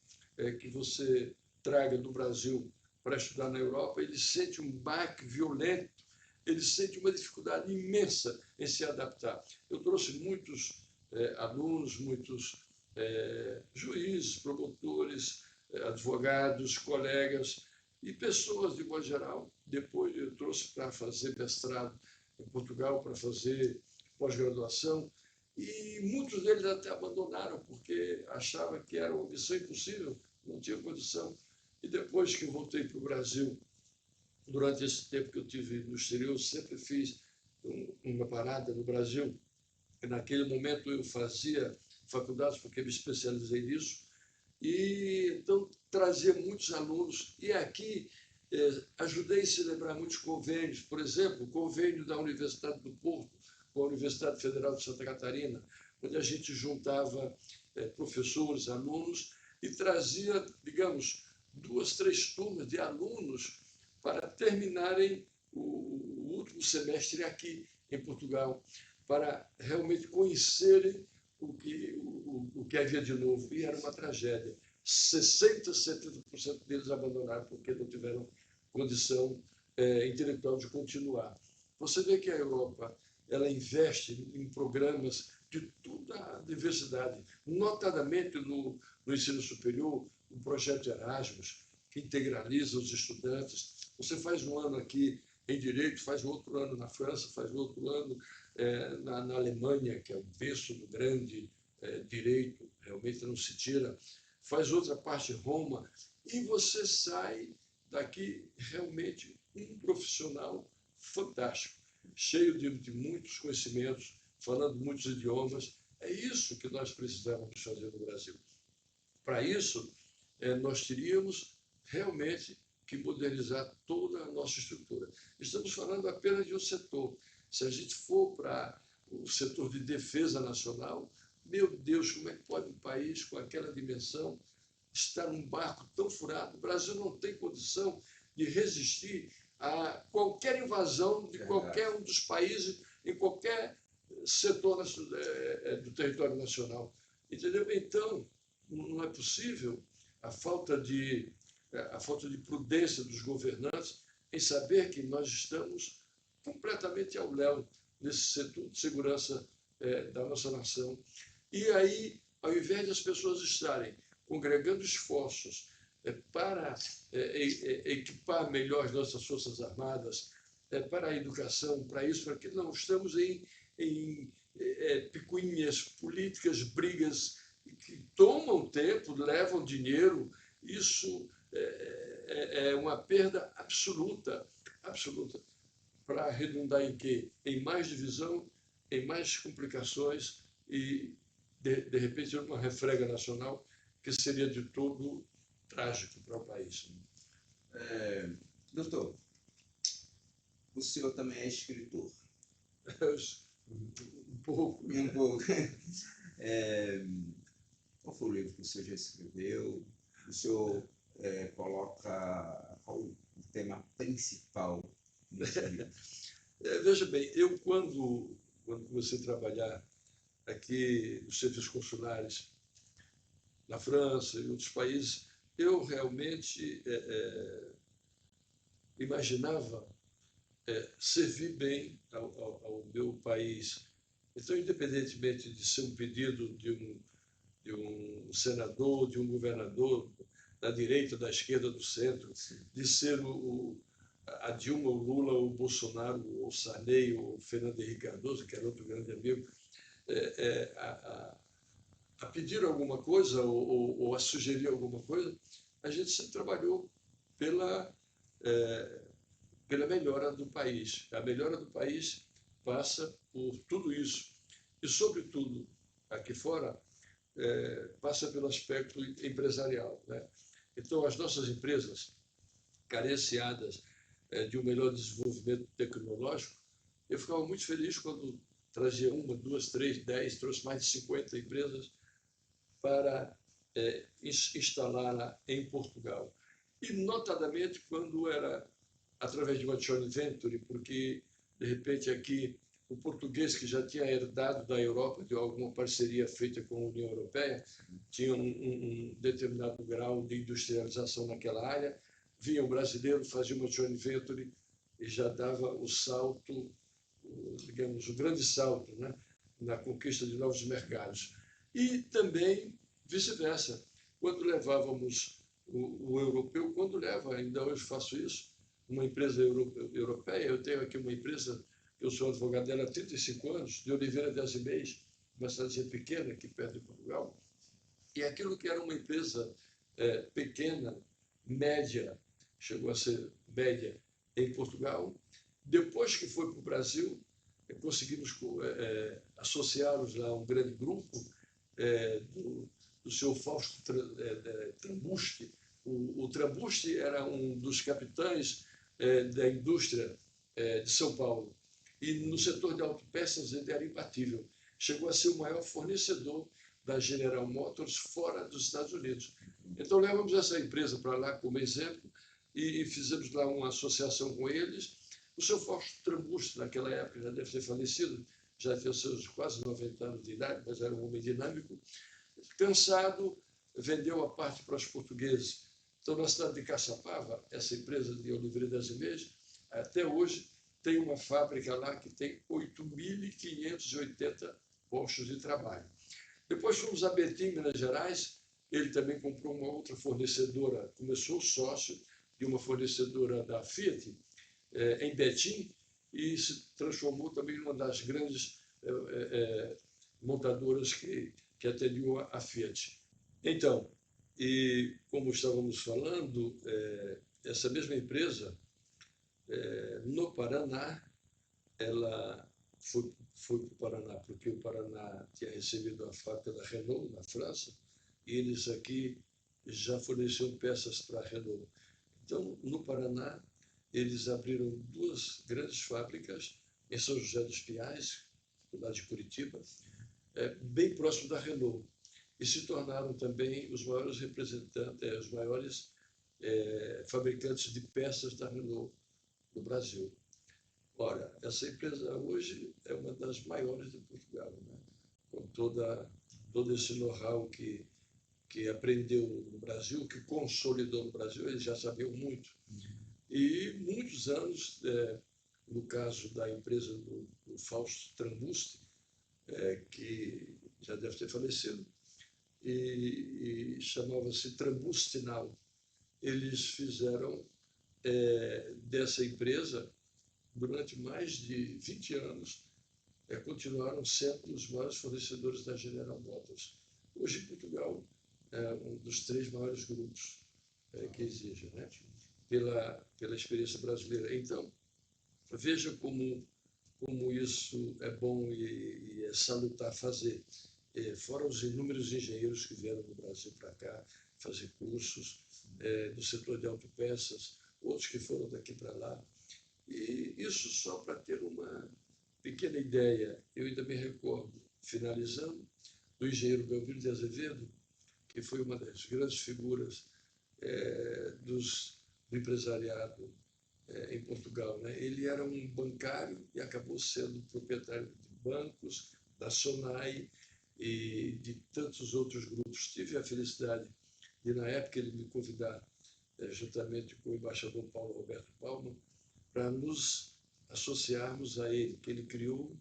que você traga do Brasil para estudar na Europa, ele sente um baque violento, ele sente uma dificuldade imensa em se adaptar. Eu trouxe muitos alunos, muitos juízes, promotores, advogados, colegas e pessoas de modo geral. Depois eu trouxe para fazer mestrado em Portugal, para fazer pós-graduação, e muitos deles até abandonaram porque achavam que era uma missão impossível, não tinha condição. E depois que eu voltei para o Brasil, durante esse tempo que eu tive no exterior, eu sempre fiz uma parada no Brasil. E naquele momento eu fazia faculdades porque me especializei nisso, e então trazia muitos alunos. E aqui ajudei a celebrar muitos convênios, por exemplo, o convênio da Universidade do Porto com a Universidade Federal de Santa Catarina, onde a gente juntava professores, alunos, e trazia, digamos, 2, 3 turmas de alunos para terminarem o último semestre aqui em Portugal, para realmente conhecerem o que havia de novo. E era uma tragédia. 60%, 70% deles abandonaram porque não tiveram condição intelectual de continuar. Você vê que a Europa ela investe em programas de toda a diversidade, notadamente no ensino superior, o projeto Erasmus, que integraliza os estudantes. Você faz um ano aqui em Direito, faz outro ano na França, faz outro ano na Alemanha, que é o berço do grande direito, realmente não se tira, faz outra parte em Roma, e você sai daqui realmente um profissional fantástico, cheio de muitos conhecimentos, falando muitos idiomas. É isso que nós precisamos fazer no Brasil. Para isso, nós teríamos realmente que modernizar toda a nossa estrutura. Estamos falando apenas de um setor. Se a gente for para o setor de defesa nacional, meu Deus, como é que pode um país com aquela dimensão estar num barco tão furado? O Brasil não tem condição de resistir a qualquer invasão de qualquer um dos países, em qualquer setor do território nacional. Entendeu? Então, não é possível a falta de prudência dos governantes em saber que nós estamos completamente ao léu. nesse setor de segurança da nossa nação. E aí, ao invés das pessoas estarem congregando esforços para equipar melhor as nossas Forças Armadas, para a educação, para isso, para aquilo, não, estamos em picuinhas políticas, brigas que tomam tempo, levam dinheiro. Isso é uma perda absoluta, absoluta, para redundar em quê? Em mais divisão, em mais complicações e, de repente, uma refrega nacional que seria de todo trágico para o país. Doutor, o senhor também é escritor? Um pouco. Um pouco. Qual foi o livro que o senhor já escreveu? O senhor coloca qual o tema principal desse livro? Veja bem, eu quando comecei a trabalhar aqui nos serviços consulares na França e outros países, eu realmente imaginava servir bem ao meu país. Então, independentemente de ser um pedido de um senador, de um governador, da direita, da esquerda, do centro, de ser a Dilma, o Lula, o Bolsonaro, o Sarney, o Fernando Henrique Cardoso, que era outro grande amigo, a pedir alguma coisa ou a sugerir alguma coisa, a gente sempre trabalhou pela melhora do país. A melhora do país passa por tudo isso. E, sobretudo, aqui fora, passa pelo aspecto empresarial, né? Então, as nossas empresas, carenciadas de um melhor desenvolvimento tecnológico, eu ficava muito feliz quando trazia 1, 2, 3, 10, trouxe mais de 50 empresas para instalar em Portugal. E, notadamente, quando era através de uma joint venture, porque, de repente, aqui o português que já tinha herdado da Europa de alguma parceria feita com a União Europeia, tinha um determinado grau de industrialização naquela área, vinha o brasileiro, fazia uma joint venture e já dava o salto, digamos, o grande salto, né, na conquista de novos mercados. E também vice-versa. Quando levávamos o europeu, quando leva, ainda hoje faço isso, uma empresa europeia, eu tenho aqui uma empresa, eu sou advogado dela há 35 anos, de Oliveira de Azeméis, uma cidadezinha pequena aqui perto de Portugal, e aquilo que era uma empresa pequena, média, chegou a ser média em Portugal, depois que foi para o Brasil, conseguimos associá-los a um grande grupo do seu Fausto Trambusti. O Trambusti era um dos capitães da indústria de São Paulo. E no setor de autopeças ele era imbatível. Chegou a ser o maior fornecedor da General Motors fora dos Estados Unidos. Então levamos essa empresa para lá como exemplo e fizemos lá uma associação com eles. O seu Fausto Trambusti, naquela época, já deve ter falecido, já tinha seus quase 90 anos de idade, mas era um homem dinâmico. Cansado, vendeu a parte para os portugueses. Então, na cidade de Caçapava, essa empresa de Oliveira das Azeméis, até hoje, tem uma fábrica lá que tem 8.580 postos de trabalho. Depois fomos a Betim, Minas Gerais, ele também comprou uma outra fornecedora, começou sócio de uma fornecedora da Fiat, em Betim, e se transformou também em uma das grandes montadoras que atendiam a Fiat. Então, e como estávamos falando, essa mesma empresa, no Paraná, ela foi para o Paraná, porque o Paraná tinha recebido a fábrica da Renault, na França, e eles aqui já forneciam peças para a Renault. Então, no Paraná, eles abriram 2 grandes fábricas, em São José dos Pinhais, lá de Curitiba, bem próximo da Renault, e se tornaram também os maiores representantes, os maiores fabricantes de peças da Renault no Brasil. Ora, essa empresa hoje é uma das maiores de Portugal, né? Com todo esse know-how que aprendeu no Brasil, que consolidou no Brasil, eles já sabiam muito. E muitos anos, no caso da empresa do do Fausto Trambusti, que já deve ter falecido, e chamava-se Trambustinal. Eles fizeram dessa empresa, durante mais de 20 anos, continuaram sendo os maiores fornecedores da General Motors. Hoje, em Portugal, é um dos 3 maiores grupos que existe, né? pela experiência brasileira. Então, veja como isso é bom e é salutar fazer. Fora os inúmeros engenheiros que vieram do Brasil para cá fazer cursos no setor de autopeças, outros que foram daqui para lá. E isso só para ter uma pequena ideia. Eu ainda me recordo, finalizando, do engenheiro Belviro de Azevedo, que foi uma das grandes figuras do empresariado em Portugal, né? Ele era um bancário e acabou sendo proprietário de bancos, da SONAI e de tantos outros grupos. Tive a felicidade de, na época, ele me convidar, juntamente com o embaixador Paulo Roberto Palma, para nos associarmos a ele, que ele criou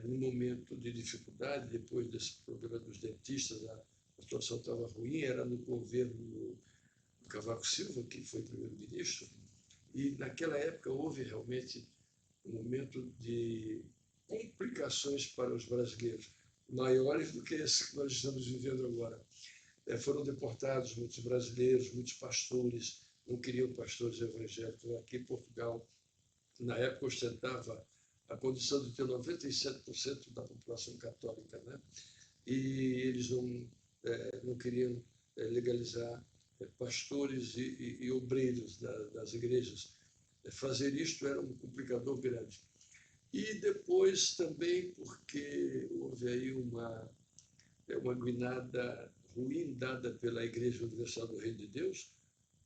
num momento de dificuldade, depois desse problema dos dentistas, a situação estava ruim, era no governo do Cavaco Silva, que foi primeiro-ministro, e naquela época houve realmente um momento de complicações para os brasileiros, maiores do que esse que nós estamos vivendo agora. Foram deportados muitos brasileiros, muitos pastores, não queriam pastores evangélicos. Aqui em Portugal, na época, ostentava a condição de ter 97% da população católica, né? E eles não queriam legalizar pastores e obreiros das igrejas. Fazer isto era um complicador grande. E depois também porque houve aí uma guinada ruim dada pela Igreja Universal do Reino de Deus,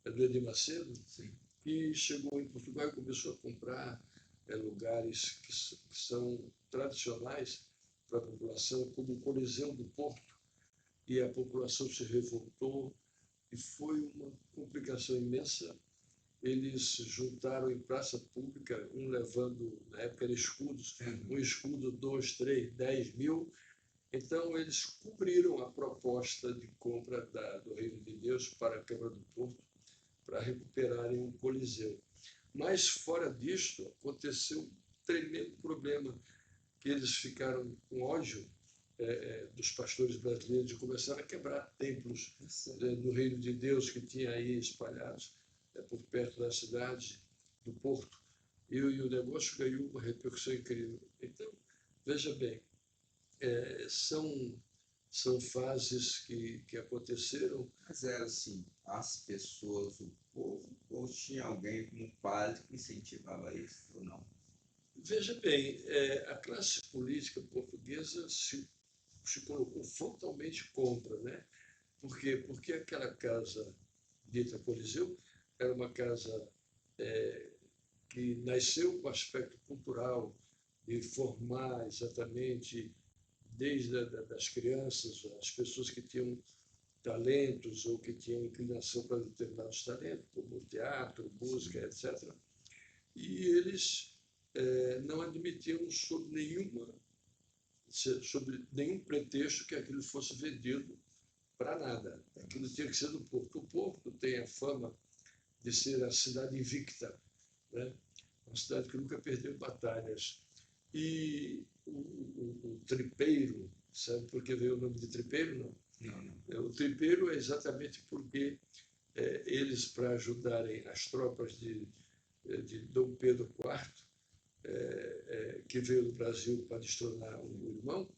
do Edir Macedo, sim, que chegou em Portugal e começou a comprar lugares que são tradicionais para a população, como o Coliseu do Porto, e a população se revoltou, e foi uma complicação imensa. Eles juntaram em praça pública, um levando, na época era escudos, um escudo, 2, 3, 10 mil. Então, eles cumpriram a proposta de compra do Reino de Deus para a Câmara do Porto, para recuperarem o Coliseu. Mas, fora disto, aconteceu um tremendo problema, que eles ficaram com ódio dos pastores brasileiros e começaram a quebrar templos no Reino de Deus que tinha aí espalhados por perto da cidade do Porto. E o negócio ganhou uma repercussão incrível. Então, veja bem, são fases que aconteceram. Mas era assim, as pessoas, o povo, ou tinha alguém como padre que incentivava isso ou não? Veja bem, a classe política portuguesa se colocou frontalmente contra, né? Por quê? Porque aquela casa dita Coliseu era uma casa que nasceu com aspecto cultural, de formar exatamente desde das crianças, as pessoas que tinham talentos ou que tinham inclinação para determinados talentos, como teatro, música, etc. E eles não admitiam sob nenhum pretexto que aquilo fosse vendido para nada. Aquilo tinha que ser do Porto. O Porto tem a fama de ser a cidade invicta, né? Uma cidade que nunca perdeu batalhas. E o tripeiro, sabe por que veio o nome de tripeiro? Não. Não. O tripeiro é exatamente porque eles, para ajudarem as tropas de Dom Pedro IV, que veio do Brasil para destronar o irmão,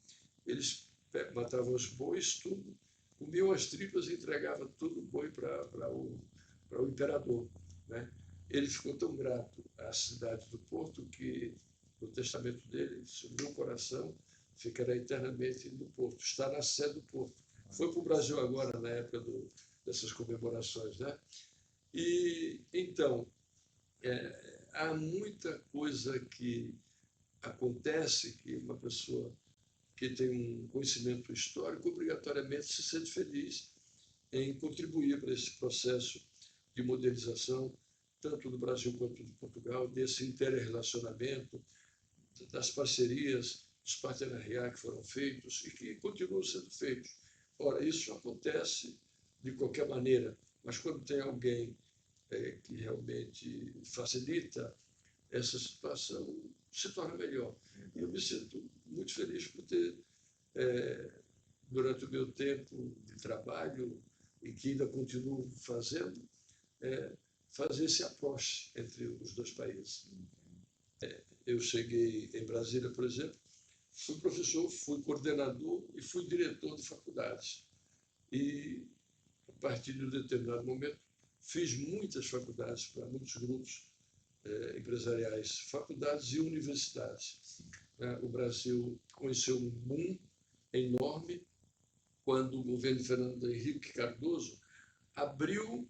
eles matavam os bois, tudo, comiam as tripas e entregavam tudo o boi para o imperador, né? Ele ficou tão grato à cidade do Porto que, no testamento dele, se o meu coração ficará eternamente no Porto, está na sede do Porto. Foi para o Brasil agora, na época dessas comemorações, né? E, então, há muita coisa que acontece que uma pessoa que tem um conhecimento histórico obrigatoriamente se sente feliz em contribuir para esse processo de modernização, tanto do Brasil quanto de Portugal, desse interrelacionamento das parcerias, dos partenariados que foram feitos e que continuam sendo feitos. Ora, isso acontece de qualquer maneira, mas quando tem alguém que realmente facilita, essa situação se torna melhor. E eu me sinto muito feliz por ter, durante o meu tempo de trabalho, e que ainda continuo fazendo, fazer esse approach entre os dois países. Eu cheguei em Brasília, por exemplo, fui professor, fui coordenador e fui diretor de faculdades. E, a partir de um determinado momento, fiz muitas faculdades para muitos grupos empresariais, faculdades e universidades. O Brasil conheceu um boom enorme quando o governo de Fernando Henrique Cardoso abriu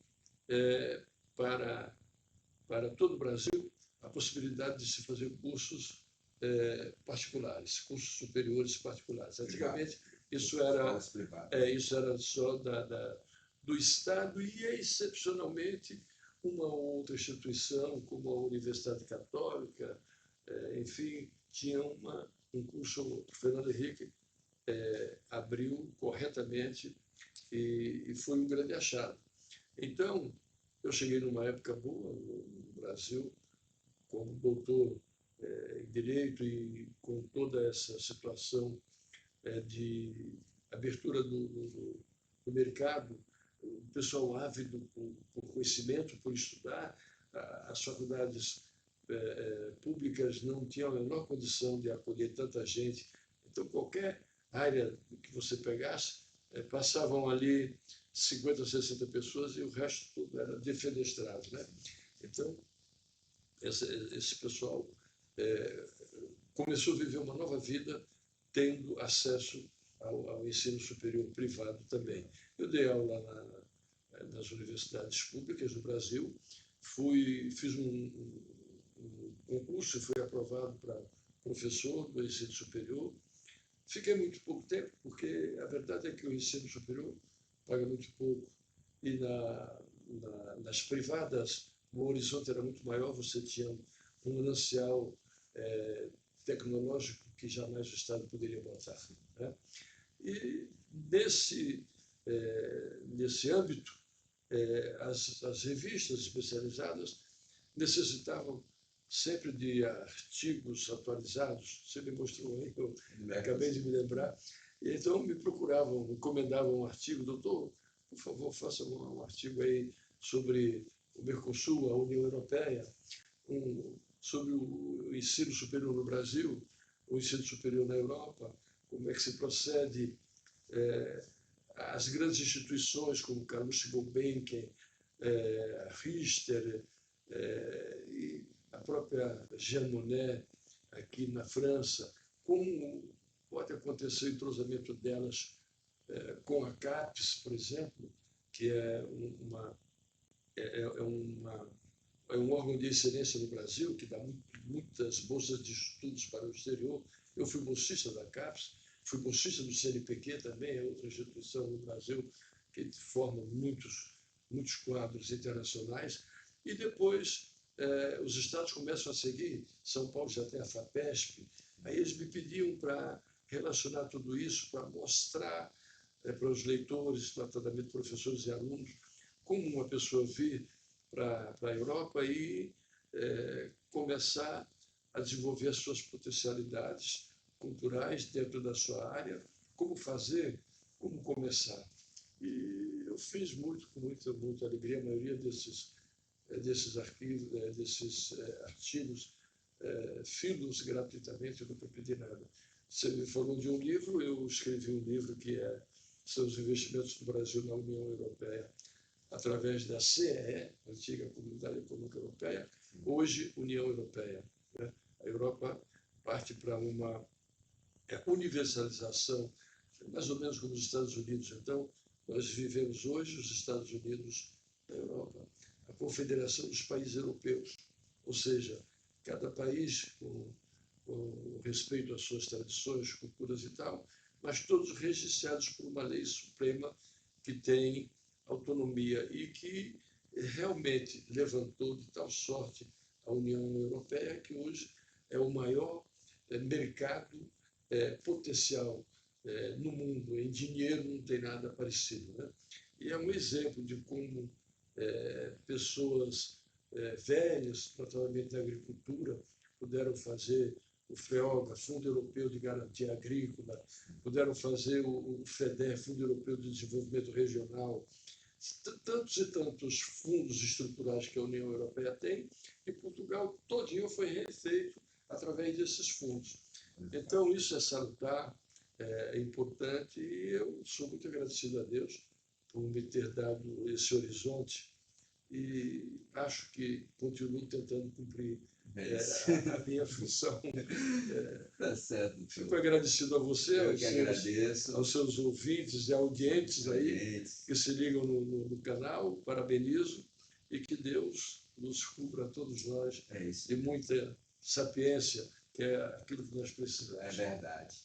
para todo o Brasil a possibilidade de se fazer cursos particulares, cursos superiores particulares. Antigamente, isso era só do Estado e, excepcionalmente, uma ou outra instituição, como a Universidade Católica, enfim, tinha um curso. O Fernando Henrique abriu corretamente e foi um grande achado. Então, eu cheguei numa época boa no Brasil, como doutor em Direito e com toda essa situação de abertura do mercado, o pessoal ávido por conhecimento, por estudar. As faculdades públicas não tinham a menor condição de acolher tanta gente. Então, qualquer área que você pegasse, passavam ali 50, 60 pessoas e o resto tudo era defenestrado, né? Então, esse pessoal começou a viver uma nova vida tendo acesso ao ensino superior privado também. Eu dei aula nas universidades públicas do Brasil, fiz um concurso e fui aprovado para professor do ensino superior. Fiquei muito pouco tempo, porque a verdade é que o ensino superior paga muito pouco e nas privadas o horizonte era muito maior, você tinha um manancial tecnológico que jamais o Estado poderia botar, né? E nesse âmbito, as revistas especializadas necessitavam sempre de artigos atualizados. Você me mostrou aí, eu acabei de me lembrar. E então me procuravam, me encomendavam um artigo: doutor, por favor, faça um artigo aí sobre o Mercosul, a União Europeia, sobre o ensino superior no Brasil, o ensino superior na Europa, como é que se procede. As grandes instituições como Carlucci Gulbenkian, Richter, e a própria Jean Monnet, aqui na França, como pode acontecer o entrosamento delas com a CAPES, por exemplo, que é um órgão de excelência no Brasil, que dá muitas bolsas de estudos para o exterior. Eu fui bolsista da CAPES, fui bolsista do CNPq também, é outra instituição no Brasil que forma muitos quadros internacionais. E depois os estados começam a seguir. São Paulo já tem a FAPESP. Aí eles me pediam para relacionar tudo isso, para mostrar para os leitores, notadamente professores e alunos, como uma pessoa vir para a Europa e começar a desenvolver as suas potencialidades culturais dentro da sua área, como fazer, como começar. E eu fiz com muita alegria. A maioria desses artigos fiz gratuitamente, eu nunca pedi nada. Você me falou de um livro, eu escrevi um livro que são os investimentos do Brasil na União Europeia, através da CEE, antiga Comunidade Econômica Europeia, hoje União Europeia, né? A Europa parte para uma universalização, mais ou menos como os Estados Unidos. Então, nós vivemos hoje os Estados Unidos da Europa, a Confederação dos Países Europeus, ou seja, cada país com respeito às suas tradições, culturas e tal, mas todos registrados por uma lei suprema que tem autonomia e que realmente levantou de tal sorte a União Europeia, que hoje é o maior mercado potencial no mundo. Em dinheiro não tem nada parecido, né? E é um exemplo de como pessoas velhas, provavelmente da agricultura, puderam fazer o FEOGA, Fundo Europeu de Garantia Agrícola, puderam fazer o FEDER, Fundo Europeu de Desenvolvimento Regional, tantos e tantos fundos estruturais que a União Europeia tem, e Portugal todinho foi refeito através desses fundos. Então, isso é salutar, é importante, e eu sou muito agradecido a Deus por me ter dado esse horizonte, e acho que continuo tentando cumprir a minha função. Tá certo. Fico agradecido a você, Eu que agradeço. aos seus ouvintes e audientes aí que se ligam no canal. Parabenizo, e que Deus nos cubra a todos nós de muita sapiência, que é aquilo que nós precisamos. É verdade.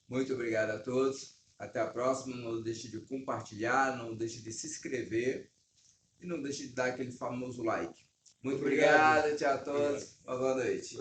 Muito obrigado a todos. Até a próxima. Não deixe de compartilhar, não deixe de se inscrever e não deixe de dar aquele famoso like. Muito obrigado. Tchau a todos. Uma boa noite.